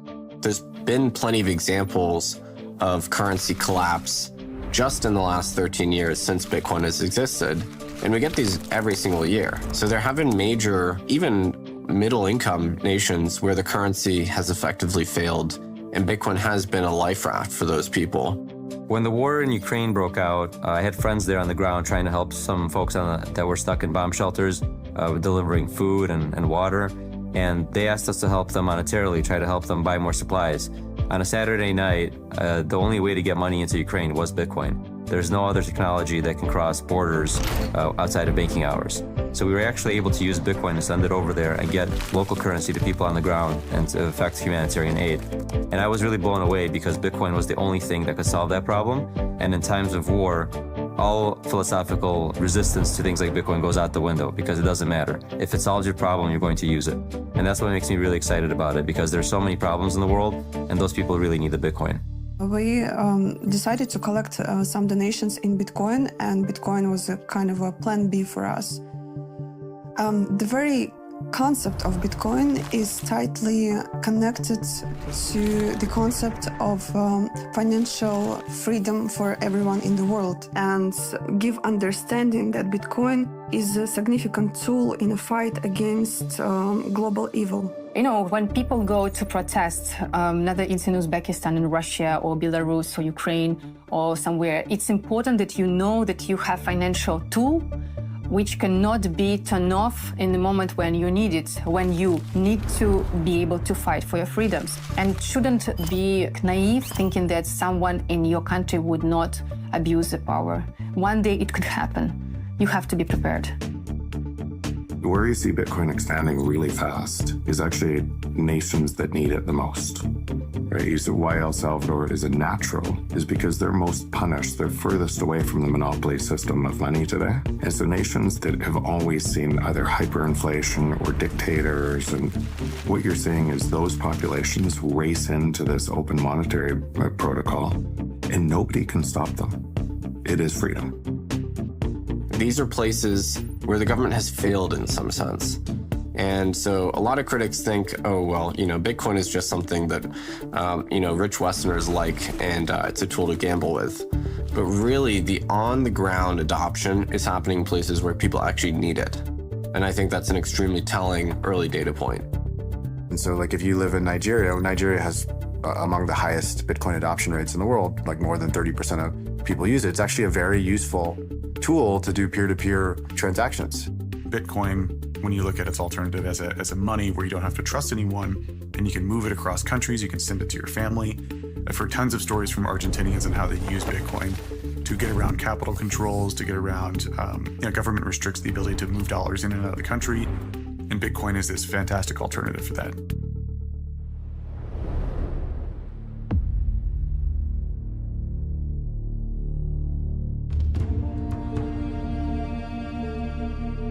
There's been plenty of examples of currency collapse just in the last 13 years since Bitcoin has existed. And we get these every single year. So there have been major, even middle-income nations where the currency has effectively failed, and Bitcoin has been a life raft for those people. When the war in Ukraine broke out, I had friends there on the ground trying to help some folks that were stuck in bomb shelters, delivering food and water. And they asked us to help them monetarily, try to help them buy more supplies. On a Saturday night, the only way to get money into Ukraine was Bitcoin. There's no other technology that can cross borders outside of banking hours. So we were actually able to use Bitcoin to send it over there and get local currency to people on the ground and to effect humanitarian aid. And I was really blown away because Bitcoin was the only thing that could solve that problem. And in times of war, all philosophical resistance to things like Bitcoin goes out the window because it doesn't matter. If it solves your problem, you're going to use it. And that's what makes me really excited about it because there's so many problems in the world and those people really need the Bitcoin. We decided to collect some donations in Bitcoin, and Bitcoin was a kind of a plan B for us. The very concept of Bitcoin is tightly connected to the concept of financial freedom for everyone in the world and give understanding that Bitcoin is a significant tool in a fight against global evil. You know, when people go to protest, whether it's in Uzbekistan, in Russia, or Belarus, or Ukraine, or somewhere, it's important that you know that you have financial tool which cannot be turned off in the moment when you need it, when you need to be able to fight for your freedoms. And shouldn't be naive thinking that someone in your country would not abuse the power. One day it could happen. You have to be prepared. Where you see Bitcoin expanding really fast is actually nations that need it the most. Right? You see why El Salvador is a natural is because they're most punished. They're furthest away from the monopoly system of money today. And so nations that have always seen either hyperinflation or dictators, and what you're seeing is those populations race into this open monetary protocol, and nobody can stop them. It is freedom. These are places where the government has failed in some sense. And so a lot of critics think, oh, well, Bitcoin is just something that, rich Westerners like, and it's a tool to gamble with. But really, the on-the-ground adoption is happening in places where people actually need it. And I think that's an extremely telling early data point. And so, like, if you live in Nigeria, Nigeria has among the highest Bitcoin adoption rates in the world, like more than 30% of people use it. It's actually a very useful tool to do peer-to-peer transactions. Bitcoin, when you look at its alternative as a money where you don't have to trust anyone and you can move it across countries, you can send it to your family. I've heard tons of stories from Argentinians and how they use Bitcoin to get around capital controls, to get around, government restricts the ability to move dollars in and out of the country. And Bitcoin is this fantastic alternative for that.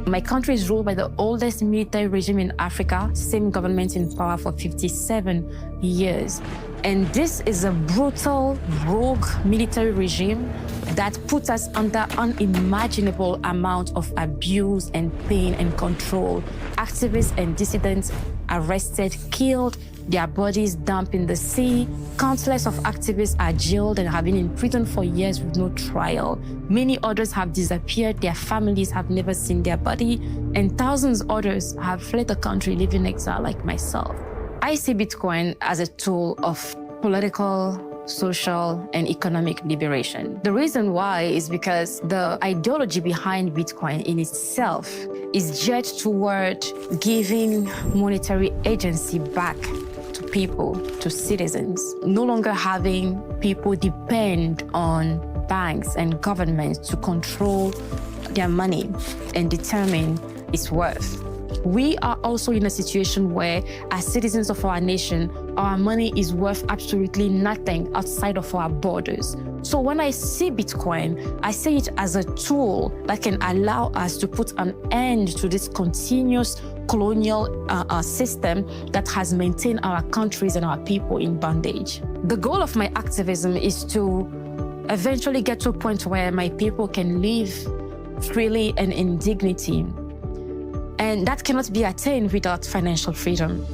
My country is ruled by the oldest military regime in Africa, same government in power for 57 years. And this is a brutal, rogue military regime that puts us under unimaginable amount of abuse and pain and control. Activists and dissidents arrested, killed, their bodies dumped in the sea. Countless of activists are jailed and have been in prison for years with no trial. Many others have disappeared, their families have never seen their body, and thousands others have fled the country, living in exile like myself. I see Bitcoin as a tool of political, social, and economic liberation. The reason why is because the ideology behind Bitcoin in itself is geared toward giving monetary agency back to people, to citizens, no longer having people depend on banks and governments to control their money and determine its worth. We are also in a situation where, as citizens of our nation, our money is worth absolutely nothing outside of our borders. So when I see Bitcoin, I see it as a tool that can allow us to put an end to this continuous colonial system that has maintained our countries and our people in bondage. The goal of my activism is to eventually get to a point where my people can live freely and in dignity. And that cannot be attained without financial freedom.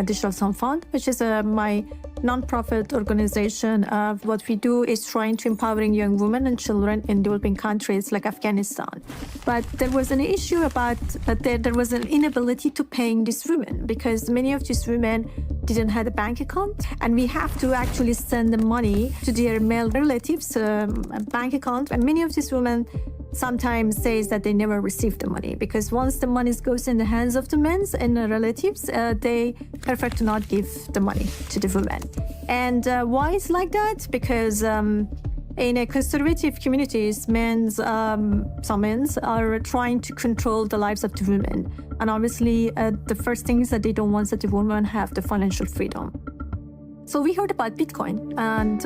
Digital Sun Fund, which is my non-profit organization. What we do is trying to empowering young women and children in developing countries like Afghanistan. But there was an issue about there was an inability to paying these women because many of these women didn't have a bank account, and we have to actually send the money to their male relatives' bank account. And many of these women sometimes says that they never received the money because once the money goes in the hands of the men and the relatives, they prefer to not give the money to the women. And why it's like that? Because in a conservative communities, some men are trying to control the lives of the women. And obviously, the first thing is that they don't want that the women have the financial freedom. So we heard about Bitcoin, and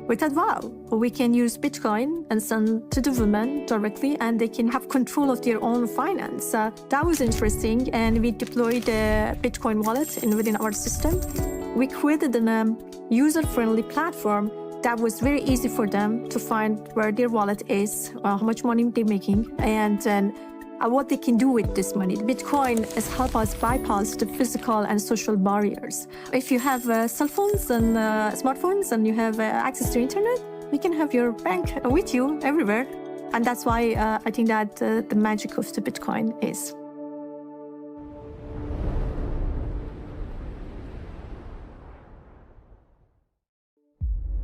we thought, wow, we can use Bitcoin and send to the women directly, and they can have control of their own finance. That was interesting, and we deployed a Bitcoin wallet within our system. We created a user-friendly platform that was very easy for them to find where their wallet is, how much money they're making, and then what they can do with this money. Bitcoin has helped us bypass the physical and social barriers. If you have cell phones and smartphones and you have access to internet, you can have your bank with you everywhere. And that's why I think that the magic of the Bitcoin is.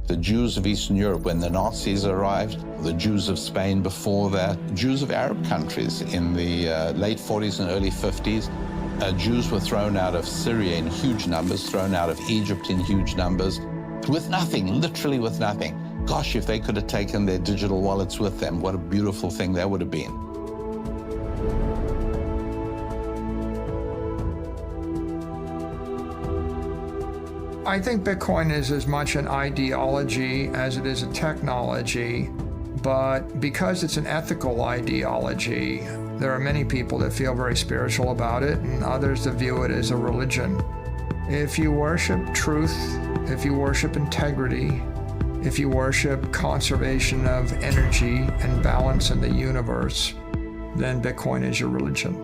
The Jews of Eastern Europe when the Nazis arrived, the Jews of Spain before that, Jews of Arab countries in the late 40s and early 50s. Jews were thrown out of Syria in huge numbers, thrown out of Egypt in huge numbers, with nothing, literally with nothing. Gosh, if they could have taken their digital wallets with them, what a beautiful thing that would have been. I think Bitcoin is as much an ideology as it is a technology, but because it's an ethical ideology, there are many people that feel very spiritual about it and others that view it as a religion. If you worship truth, if you worship integrity, if you worship conservation of energy and balance in the universe, then Bitcoin is your religion.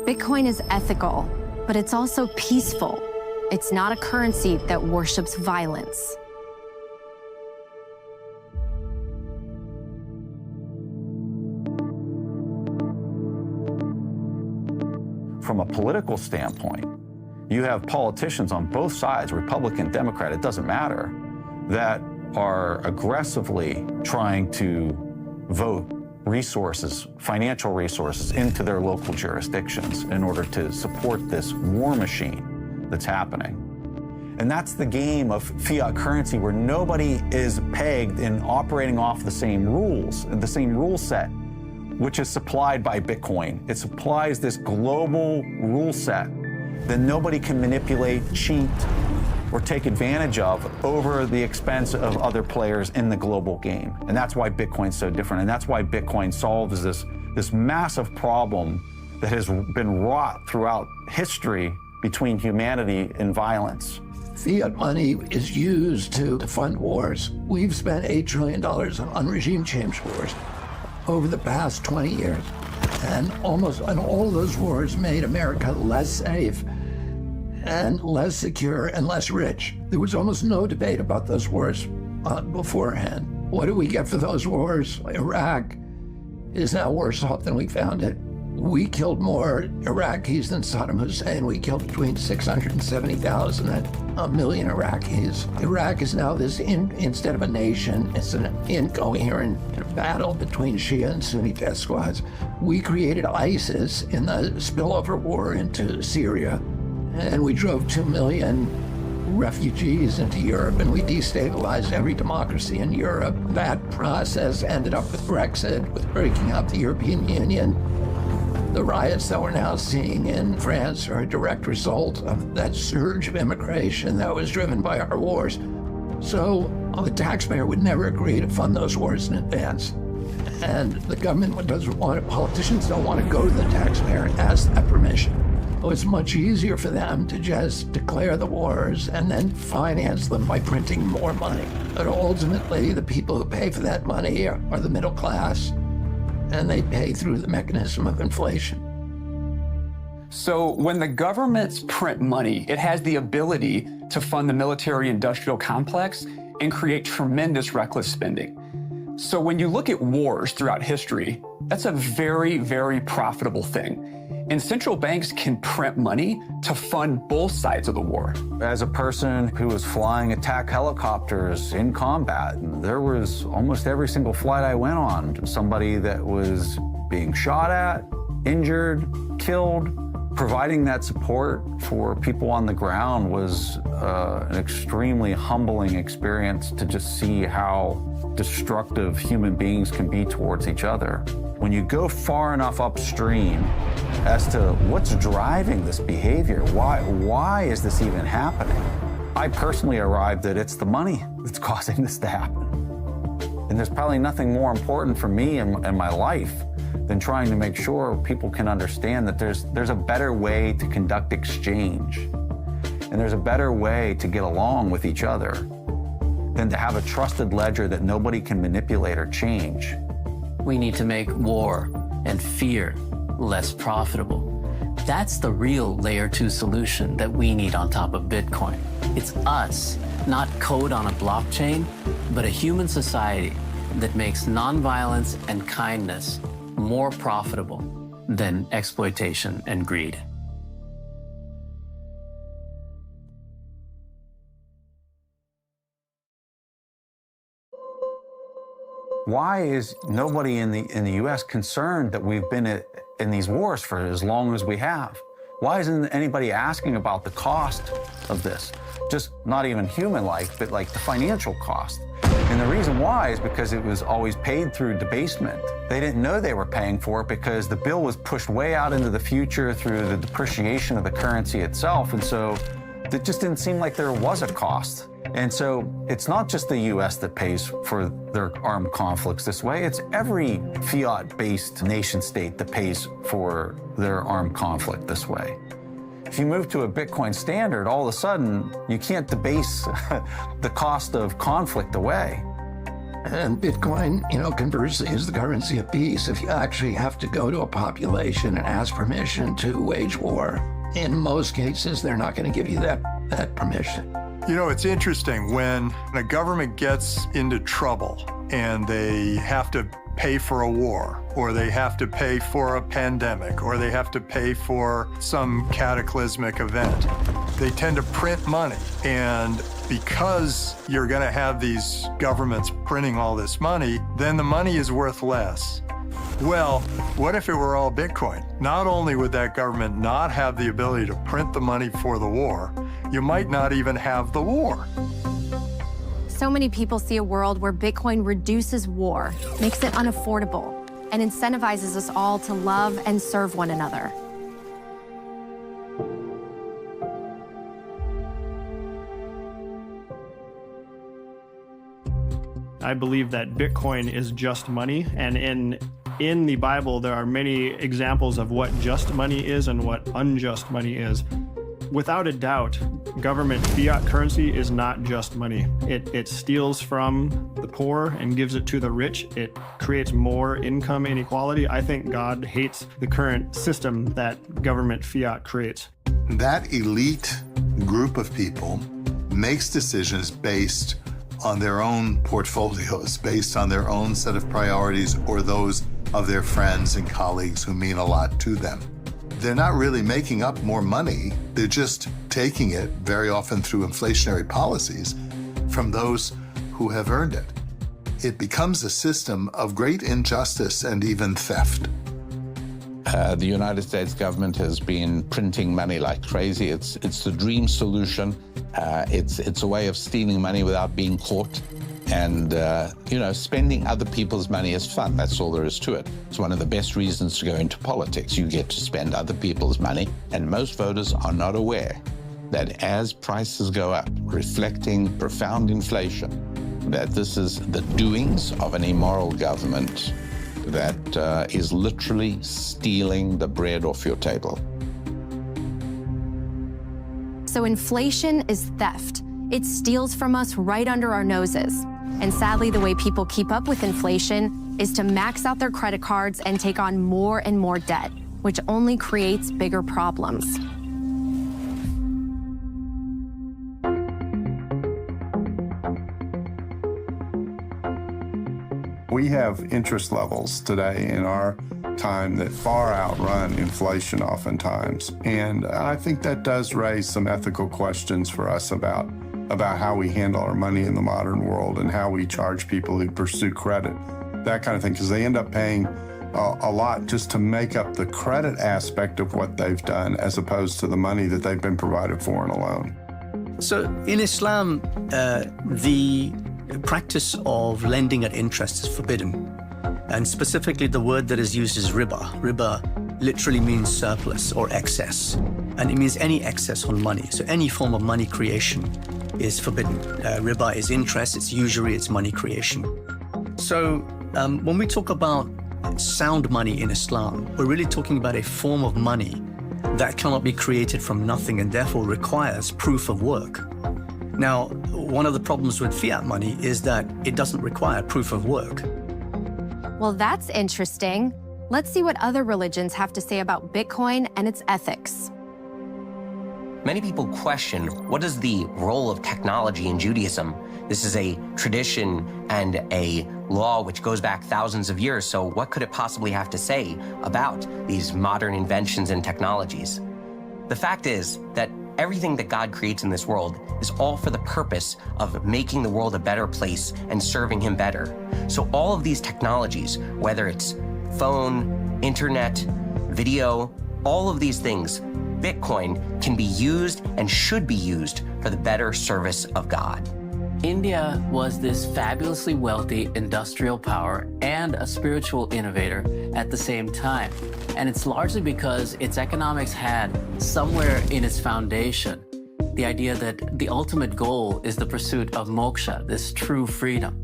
Bitcoin is ethical, but it's also peaceful. It's not a currency that worships violence. From a political standpoint, you have politicians on both sides, Republican, Democrat, it doesn't matter, that are aggressively trying to vote resources, financial resources, into their local jurisdictions in order to support this war machine that's happening. And that's the game of fiat currency where nobody is pegged in operating off the same rules, the same rule set, which is supplied by Bitcoin. It supplies this global rule set that nobody can manipulate, cheat, or take advantage of over the expense of other players in the global game. And that's why Bitcoin's so different. And that's why Bitcoin solves this massive problem that has been wrought throughout history between humanity and violence. Fiat money is used to fund wars. We've spent $8 trillion on regime change wars over the past 20 years. And all of those wars made America less safe and less secure and less rich. There was almost no debate about those wars beforehand. What do we get for those wars? Iraq is now worse off than we found it. We killed more Iraqis than Saddam Hussein. We killed between 670,000 and 1 million Iraqis. Iraq is now instead of a nation, it's an incoherent battle between Shia and Sunni death squads. We created ISIS in the spillover war into Syria, and we drove 2 million refugees into Europe, and we destabilized every democracy in Europe. That process ended up with Brexit, with breaking up the European Union. The riots that we're now seeing in France are a direct result of that surge of immigration that was driven by our wars. So the taxpayer would never agree to fund those wars in advance. And the government doesn't want it, politicians don't want to go to the taxpayer and ask that permission. It's much easier for them to just declare the wars and then finance them by printing more money. But ultimately, the people who pay for that money are the middle class, and they pay through the mechanism of inflation. So when the governments print money, it has the ability to fund the military-industrial complex and create tremendous reckless spending. So when you look at wars throughout history, that's a very, very profitable thing. And central banks can print money to fund both sides of the war. As a person who was flying attack helicopters in combat, there was almost every single flight I went on, somebody that was being shot at, injured, killed. Providing that support for people on the ground was an extremely humbling experience to just see how destructive human beings can be towards each other. When you go far enough upstream as to what's driving this behavior, why is this even happening? I personally arrived that it's the money that's causing this to happen. And there's probably nothing more important for me in my life than trying to make sure people can understand that there's a better way to conduct exchange. And there's a better way to get along with each other than to have a trusted ledger that nobody can manipulate or change. We need to make war and fear less profitable. That's the real layer 2 solution that we need on top of Bitcoin. It's us, not code on a blockchain, but a human society that makes nonviolence and kindness more profitable than exploitation and greed. Why is nobody in the U.S. concerned that we've been in these wars for as long as we have? Why isn't anybody asking about the cost of this? Just not even human-like, but like the financial cost. And the reason why is because it was always paid through debasement. They didn't know they were paying for it because the bill was pushed way out into the future through the depreciation of the currency itself. And so it just didn't seem like there was a cost. And so it's not just the U.S. that pays for their armed conflicts this way. It's every fiat-based nation state that pays for their armed conflict this way. If you move to a Bitcoin standard, all of a sudden, you can't debase the cost of conflict away. And Bitcoin, conversely, is the currency of peace. If you actually have to go to a population and ask permission to wage war, in most cases, they're not going to give you that permission. It's interesting when a government gets into trouble and they have to pay for a war, or they have to pay for a pandemic, or they have to pay for some cataclysmic event. They tend to print money. And because you're going to have these governments printing all this money, then the money is worth less. Well, what if it were all Bitcoin? Not only would that government not have the ability to print the money for the war, you might not even have the war. So many people see a world where Bitcoin reduces war, makes it unaffordable, and incentivizes us all to love and serve one another. I believe that Bitcoin is just money, and in the Bible there are many examples of what just money is and what unjust money is. Without a doubt, government fiat currency is not just money. It steals from the poor and gives it to the rich. It creates more income inequality. I think God hates the current system that government fiat creates. That elite group of people makes decisions based on their own portfolios, based on their own set of priorities or those of their friends and colleagues who mean a lot to them. They're not really making up more money. They're just taking it, very often through inflationary policies, from those who have earned it. It becomes a system of great injustice and even theft. The United States government has been printing money like crazy. It's the dream solution. It's a way of stealing money without being caught. And, spending other people's money is fun. That's all there is to it. It's one of the best reasons to go into politics. You get to spend other people's money. And most voters are not aware that as prices go up, reflecting profound inflation, that this is the doings of an immoral government that is literally stealing the bread off your table. So inflation is theft. It steals from us right under our noses. And sadly, the way people keep up with inflation is to max out their credit cards and take on more and more debt, which only creates bigger problems. We have interest levels today in our time that far outrun inflation oftentimes. And I think that does raise some ethical questions for us about how we handle our money in the modern world and how we charge people who pursue credit, that kind of thing, because they end up paying a lot just to make up the credit aspect of what they've done as opposed to the money that they've been provided for in a loan. So in Islam, the practice of lending at interest is forbidden. And specifically, the word that is used is riba. Riba literally means surplus or excess. And it means any excess on money. So any form of money creation is forbidden. Riba is interest, it's usury, it's money creation. So when we talk about sound money in Islam, we're really talking about a form of money that cannot be created from nothing and therefore requires proof of work. Now, one of the problems with fiat money is that it doesn't require proof of work. Well, that's interesting. Let's see what other religions have to say about Bitcoin and its ethics. Many people question, what is the role of technology in Judaism? This is a tradition and a law which goes back thousands of years, so what could it possibly have to say about these modern inventions and technologies? The fact is that everything that God creates in this world is all for the purpose of making the world a better place and serving Him better. So all of these technologies, whether it's phone, internet, video, all of these things, Bitcoin can be used and should be used for the better service of God. India was this fabulously wealthy industrial power and a spiritual innovator at the same time. And it's largely because its economics had somewhere in its foundation the idea that the ultimate goal is the pursuit of moksha, this true freedom.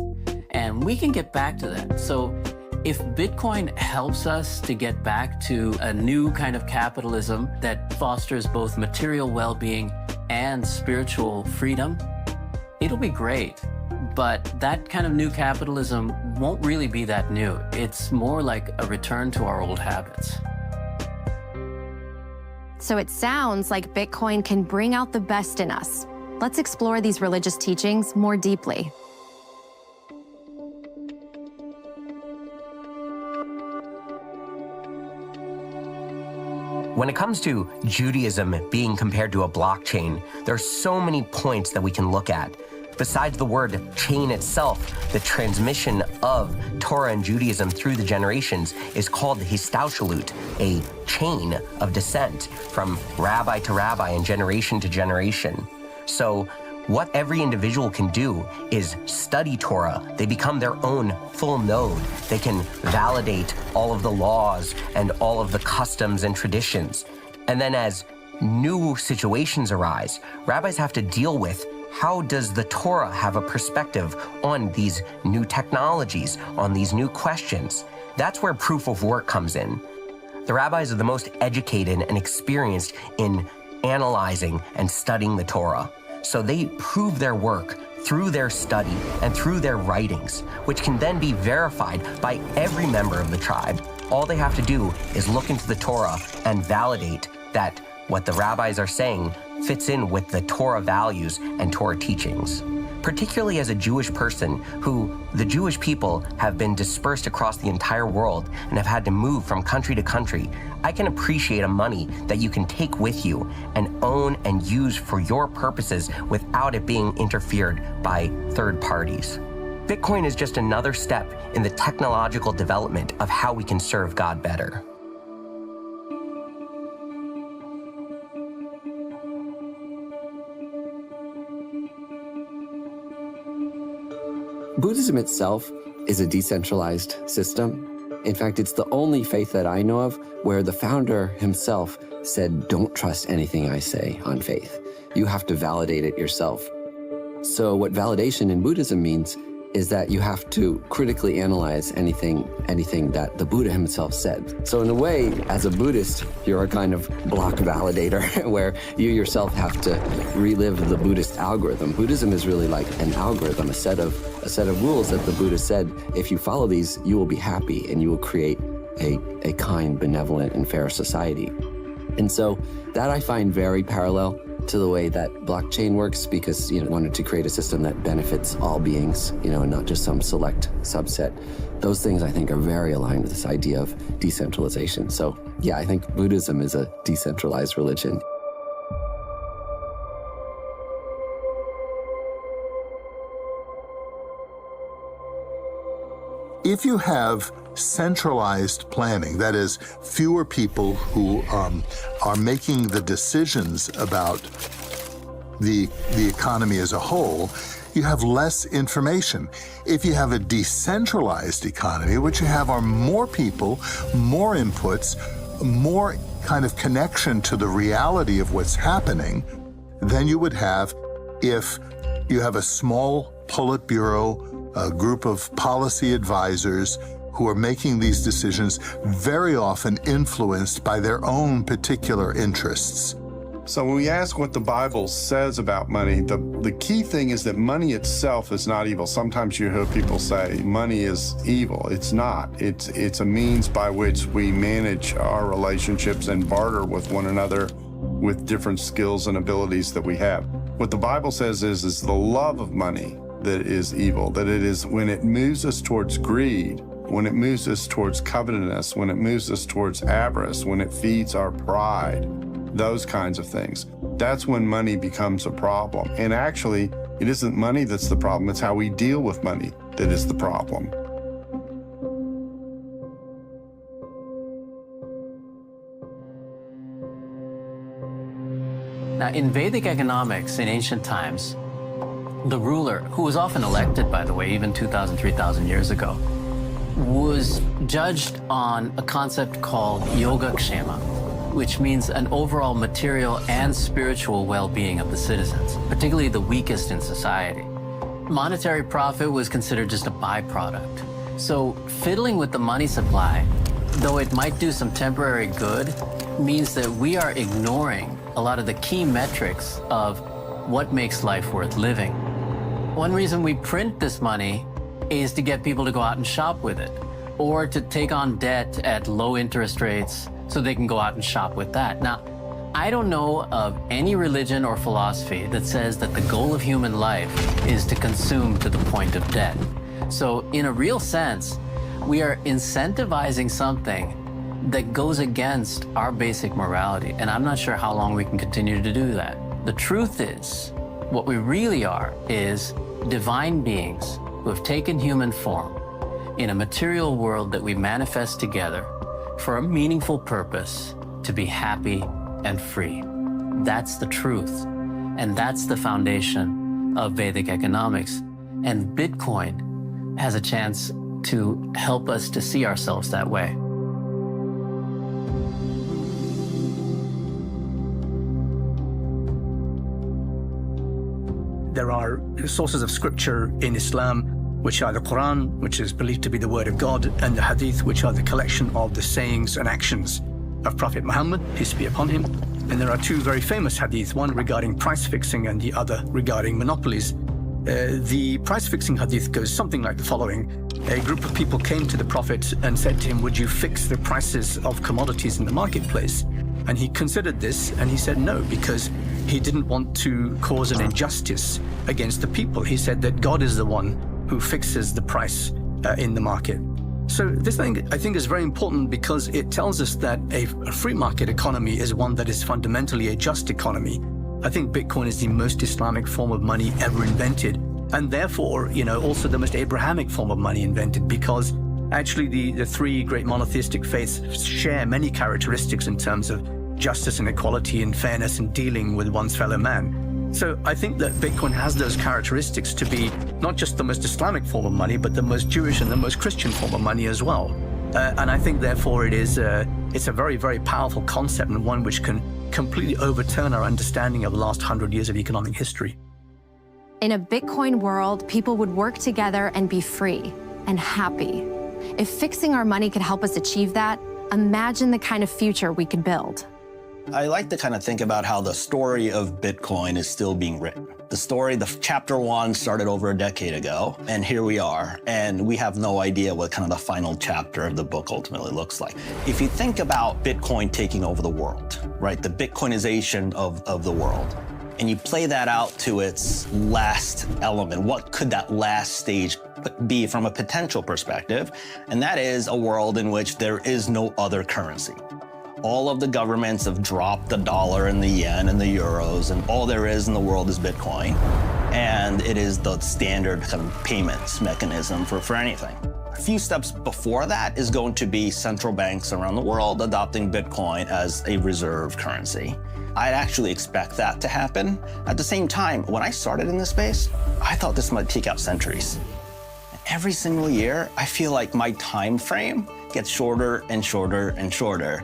And we can get back to that. So if Bitcoin helps us to get back to a new kind of capitalism that fosters both material well-being and spiritual freedom, it'll be great. But that kind of new capitalism won't really be that new. It's more like a return to our old habits. So it sounds like Bitcoin can bring out the best in us. Let's explore these religious teachings more deeply. When it comes to Judaism being compared to a blockchain, there are so many points that we can look at. Besides the word chain itself, the transmission of Torah and Judaism through the generations is called the histauchelut, a chain of descent from rabbi to rabbi and generation to generation. So what every individual can do is study Torah. They become their own full node. They can validate all of the laws and all of the customs and traditions. And then as new situations arise, rabbis have to deal with how does the Torah have a perspective on these new technologies, on these new questions? That's where proof of work comes in. The rabbis are the most educated and experienced in analyzing and studying the Torah. So they prove their work through their study and through their writings, which can then be verified by every member of the tribe. All they have to do is look into the Torah and validate that what the rabbis are saying fits in with the Torah values and Torah teachings. Particularly as a Jewish person who the Jewish people have been dispersed across the entire world and have had to move from country to country, I can appreciate a money that you can take with you and own and use for your purposes without it being interfered by third parties. Bitcoin is just another step in the technological development of how we can serve God better. Buddhism itself is a decentralized system. In fact, it's the only faith that I know of where the founder himself said, don't trust anything I say on faith. You have to validate it yourself. So what validation in Buddhism means is that you have to critically analyze anything that the Buddha himself said. So in a way, as a Buddhist, you're a kind of block validator where you yourself have to relive the Buddhist algorithm. Buddhism is really like an algorithm, a set of rules that the Buddha said, if you follow these, you will be happy and you will create a kind, benevolent, and fair society. And so that I find very parallel to the way that blockchain works, because wanted to create a system that benefits all beings, and not just some select subset. Those things I think are very aligned with this idea of decentralization. So yeah, I think Buddhism is a decentralized religion. If you have centralized planning, that is, fewer people who are making the decisions about the economy as a whole, you have less information. If you have a decentralized economy, what you have are more people, more inputs, more kind of connection to the reality of what's happening than you would have if you have a small Politburo, a group of policy advisors who are making these decisions, very often influenced by their own particular interests. So when we ask what the Bible says about money, the key thing is that money itself is not evil. Sometimes you hear people say money is evil. It's not. It's a means by which we manage our relationships and barter with one another with different skills and abilities that we have. What the Bible says is the love of money that is evil, that it is when it moves us towards greed, when it moves us towards covetousness, when it moves us towards avarice, when it feeds our pride, those kinds of things. That's when money becomes a problem. And actually, it isn't money that's the problem, it's how we deal with money that is the problem. Now, in Vedic economics in ancient times, the ruler, who was often elected, by the way, even 2,000, 3,000 years ago, was judged on a concept called Yogakshema, which means an overall material and spiritual well-being of the citizens, particularly the weakest in society. Monetary profit was considered just a byproduct. So fiddling with the money supply, though it might do some temporary good, means that we are ignoring a lot of the key metrics of what makes life worth living. One reason we print this money is to get people to go out and shop with it, or to take on debt at low interest rates so they can go out and shop with that. Now, I don't know of any religion or philosophy that says that the goal of human life is to consume to the point of debt. So in a real sense, we are incentivizing something that goes against our basic morality, and I'm not sure how long we can continue to do that. The truth is, what we really are is divine beings who have taken human form in a material world that we manifest together for a meaningful purpose, to be happy and free. That's the truth, and that's the foundation of Vedic economics. And Bitcoin has a chance to help us to see ourselves that way. There are sources of scripture in Islam, which are the Quran, which is believed to be the word of God, and the Hadith, which are the collection of the sayings and actions of Prophet Muhammad, peace be upon him. And there are two very famous hadiths, one regarding price fixing and the other regarding monopolies. The price fixing hadith goes something like the following. A group of people came to the Prophet and said to him, would you fix the prices of commodities in the marketplace? And he considered this and he said no, because he didn't want to cause an injustice against the people. He said that God is the one who fixes the price in the market. So this thing, I think, is very important because it tells us that a free market economy is one that is fundamentally a just economy. I think Bitcoin is the most Islamic form of money ever invented, and therefore, also the most Abrahamic form of money invented, because actually the three great monotheistic faiths share many characteristics in terms of justice and equality and fairness in dealing with one's fellow man. So I think that Bitcoin has those characteristics to be not just the most Islamic form of money, but the most Jewish and the most Christian form of money as well. And I think, therefore, it's a very, very powerful concept, and one which can completely overturn our understanding of the last 100 years of economic history. In a Bitcoin world, people would work together and be free and happy. If fixing our money could help us achieve that, imagine the kind of future we could build. I like to kind of think about how the story of Bitcoin is still being written. The chapter 1 started over a decade ago, and here we are, and we have no idea what kind of the final chapter of the book ultimately looks like. If you think about Bitcoin taking over the world, right, the Bitcoinization of the world, and you play that out to its last element, what could that last stage be from a potential perspective? And that is a world in which there is no other currency. All of the governments have dropped the dollar and the yen and the euros, and all there is in the world is Bitcoin. And it is the standard kind of payments mechanism for anything. A few steps before that is going to be central banks around the world adopting Bitcoin as a reserve currency. I'd actually expect that to happen. At the same time, when I started in this space, I thought this might take out centuries. Every single year, I feel like my time frame gets shorter and shorter and shorter.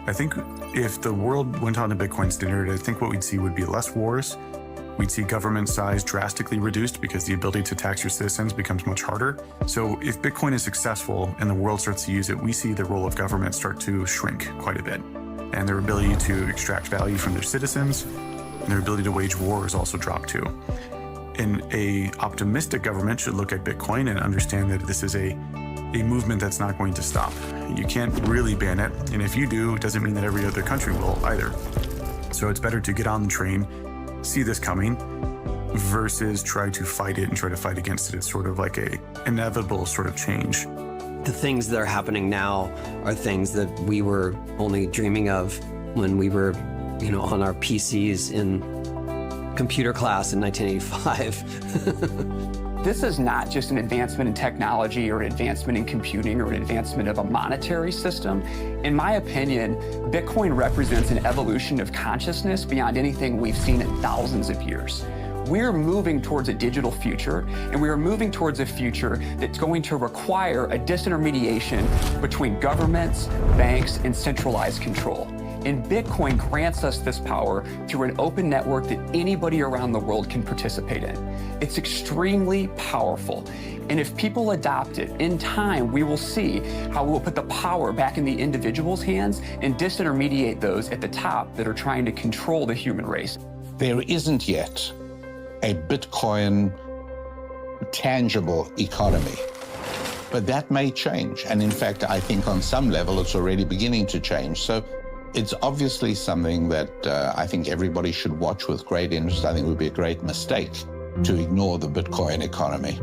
I think if the world went on to Bitcoin standard, I think what we'd see would be less wars. We'd see government size drastically reduced because the ability to tax your citizens becomes much harder. So if Bitcoin is successful and the world starts to use it, we see the role of government start to shrink quite a bit. And their ability to extract value from their citizens and their ability to wage war is also dropped too. And a optimistic government should look at Bitcoin and understand that this is a movement that's not going to stop. You can't really ban it, and if you do, it doesn't mean that every other country will either. So it's better to get on the train, see this coming, versus try to fight it and try to fight against it. It's sort of like a inevitable sort of change. The things that are happening now are things that we were only dreaming of when we were, on our PCs in computer class in 1985. This is not just an advancement in technology or an advancement in computing or an advancement of a monetary system. In my opinion, Bitcoin represents an evolution of consciousness beyond anything we've seen in thousands of years. We're moving towards a digital future, and we are moving towards a future that's going to require a disintermediation between governments, banks, and centralized control. And Bitcoin grants us this power through an open network that anybody around the world can participate in. It's extremely powerful. And if people adopt it, in time, we will see how we will put the power back in the individual's hands and disintermediate those at the top that are trying to control the human race. There isn't yet a Bitcoin tangible economy. But that may change. And in fact, I think on some level, it's already beginning to change. So it's obviously something that I think everybody should watch with great interest. I think it would be a great mistake to ignore the Bitcoin economy.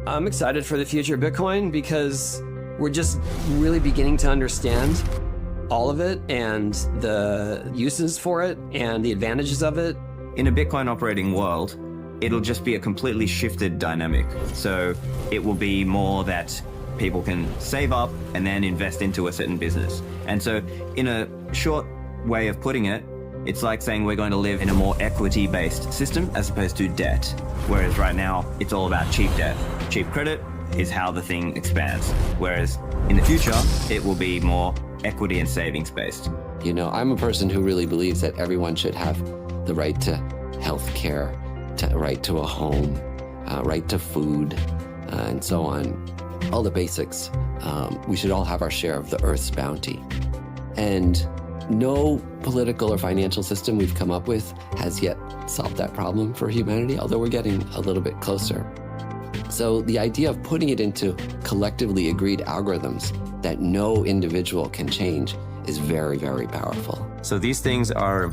I'm excited for the future of Bitcoin because we're just really beginning to understand all of it and the uses for it and the advantages of it. In a Bitcoin operating world, it'll just be a completely shifted dynamic. So it will be more that people can save up and then invest into a certain business. And so in a short way of putting it, it's like saying we're going to live in a more equity-based system as opposed to debt. Whereas right now, it's all about cheap debt. Cheap credit is how the thing expands. Whereas in the future, it will be more equity and savings based. I'm a person who really believes that everyone should have the right to health care, right to a home, right to food, and so on. All the basics. We should all have our share of the Earth's bounty. And No political or financial system we've come up with has yet solved that problem for humanity, although we're getting a little bit closer. So the idea of putting it into collectively agreed algorithms that no individual can change is very, very powerful. So these things are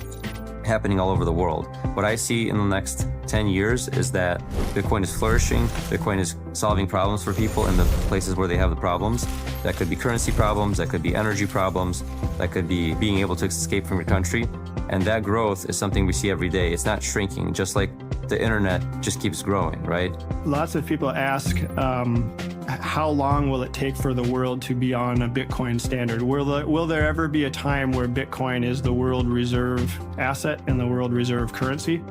happening all over the world. What I see in the next 10 years is that Bitcoin is flourishing, Bitcoin is solving problems for people in the places where they have the problems. That could be currency problems, that could be energy problems, that could be being able to escape from your country. And that growth is something we see every day. It's not shrinking, just like the internet just keeps growing, right? Lots of people ask, how long will it take for the world to be on a Bitcoin standard? Will there ever be a time where Bitcoin is the world reserve asset and the world reserve currency?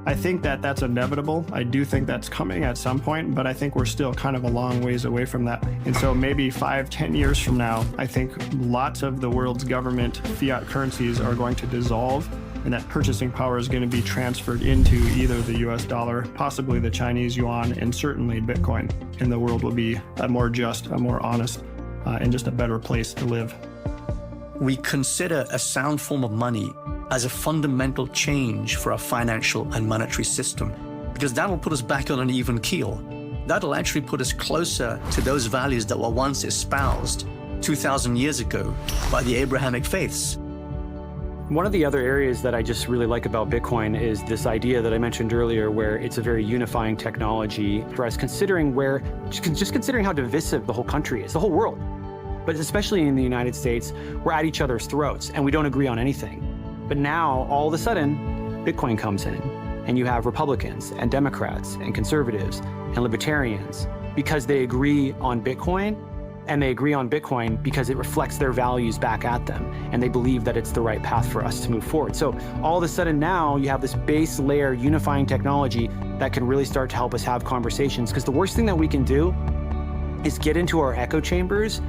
I think that that's inevitable. I do think that's coming at some point, but I think we're still kind of a long ways away from that. And so maybe 5-10 years from now, I think lots of the world's government fiat currencies are going to dissolve, and that purchasing power is going to be transferred into either the US dollar, possibly the Chinese yuan, and certainly Bitcoin. And the world will be a more just, a more honest, and just a better place to live. We consider a sound form of money as a fundamental change for our financial and monetary system, because that'll put us back on an even keel. That'll actually put us closer to those values that were once espoused 2,000 years ago by the Abrahamic faiths. One of the other areas that I just really like about Bitcoin is this idea that I mentioned earlier, where it's a very unifying technology for us, considering how divisive the whole country is, the whole world. But especially in the United States, we're at each other's throats and we don't agree on anything. But now, all of a sudden, Bitcoin comes in, and you have Republicans and Democrats and conservatives and libertarians because they agree on Bitcoin, and they agree on Bitcoin because it reflects their values back at them, and they believe that it's the right path for us to move forward. So all of a sudden now, you have this base layer unifying technology that can really start to help us have conversations, because the worst thing that we can do is get into our echo chambers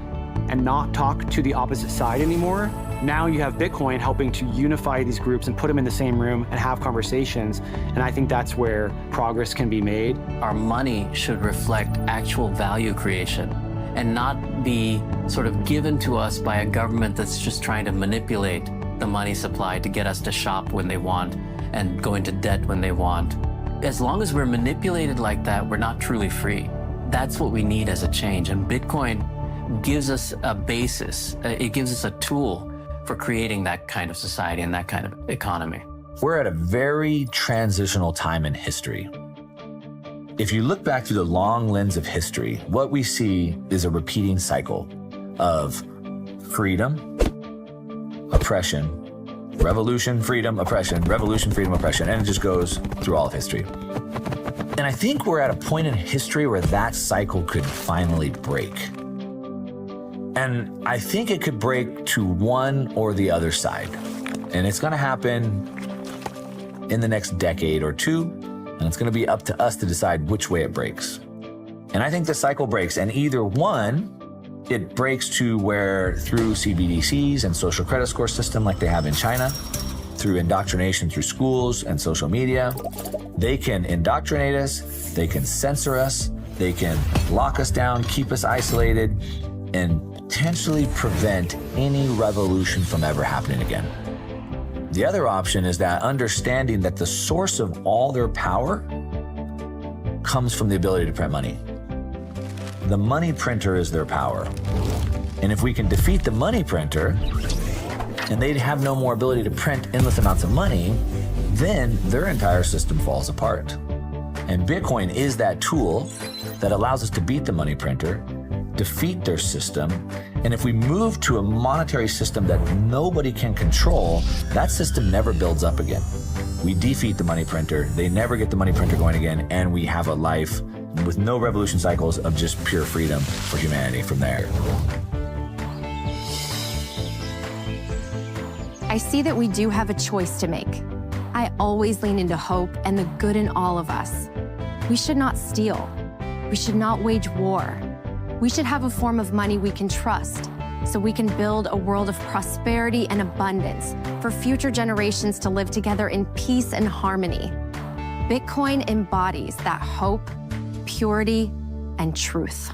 and not talk to the opposite side anymore. Now you have Bitcoin helping to unify these groups and put them in the same room and have conversations. And I think that's where progress can be made. Our money should reflect actual value creation and not be sort of given to us by a government that's just trying to manipulate the money supply to get us to shop when they want and go into debt when they want. As long as we're manipulated like that, we're not truly free. That's what we need as a change. And Bitcoin gives us a basis. It gives us a tool for creating that kind of society and that kind of economy. We're at a very transitional time in history. If you look back through the long lens of history, what we see is a repeating cycle of freedom, oppression, revolution, freedom, oppression, revolution, freedom, oppression, and it just goes through all of history. And I think we're at a point in history where that cycle could finally break. And I think it could break to one or the other side. And it's going to happen in the next decade or two. And it's going to be up to us to decide which way it breaks. And I think the cycle breaks. And either one, it breaks to where through CBDCs and social credit score system like they have in China, through indoctrination through schools and social media, they can indoctrinate us, they can censor us, they can lock us down, keep us isolated, and potentially prevent any revolution from ever happening again. The other option is that understanding that the source of all their power comes from the ability to print money. The money printer is their power. And if we can defeat the money printer, and they'd have no more ability to print endless amounts of money, then their entire system falls apart. And Bitcoin is that tool that allows us to beat the money printer, defeat their system, and if we move to a monetary system that nobody can control, that system never builds up again. We defeat the money printer, they never get the money printer going again, and we have a life with no revolution cycles of just pure freedom for humanity from there. I see that we do have a choice to make. I always lean into hope and the good in all of us. We should not steal. We should not wage war. We should have a form of money we can trust, so we can build a world of prosperity and abundance for future generations to live together in peace and harmony. Bitcoin embodies that hope, purity, and truth.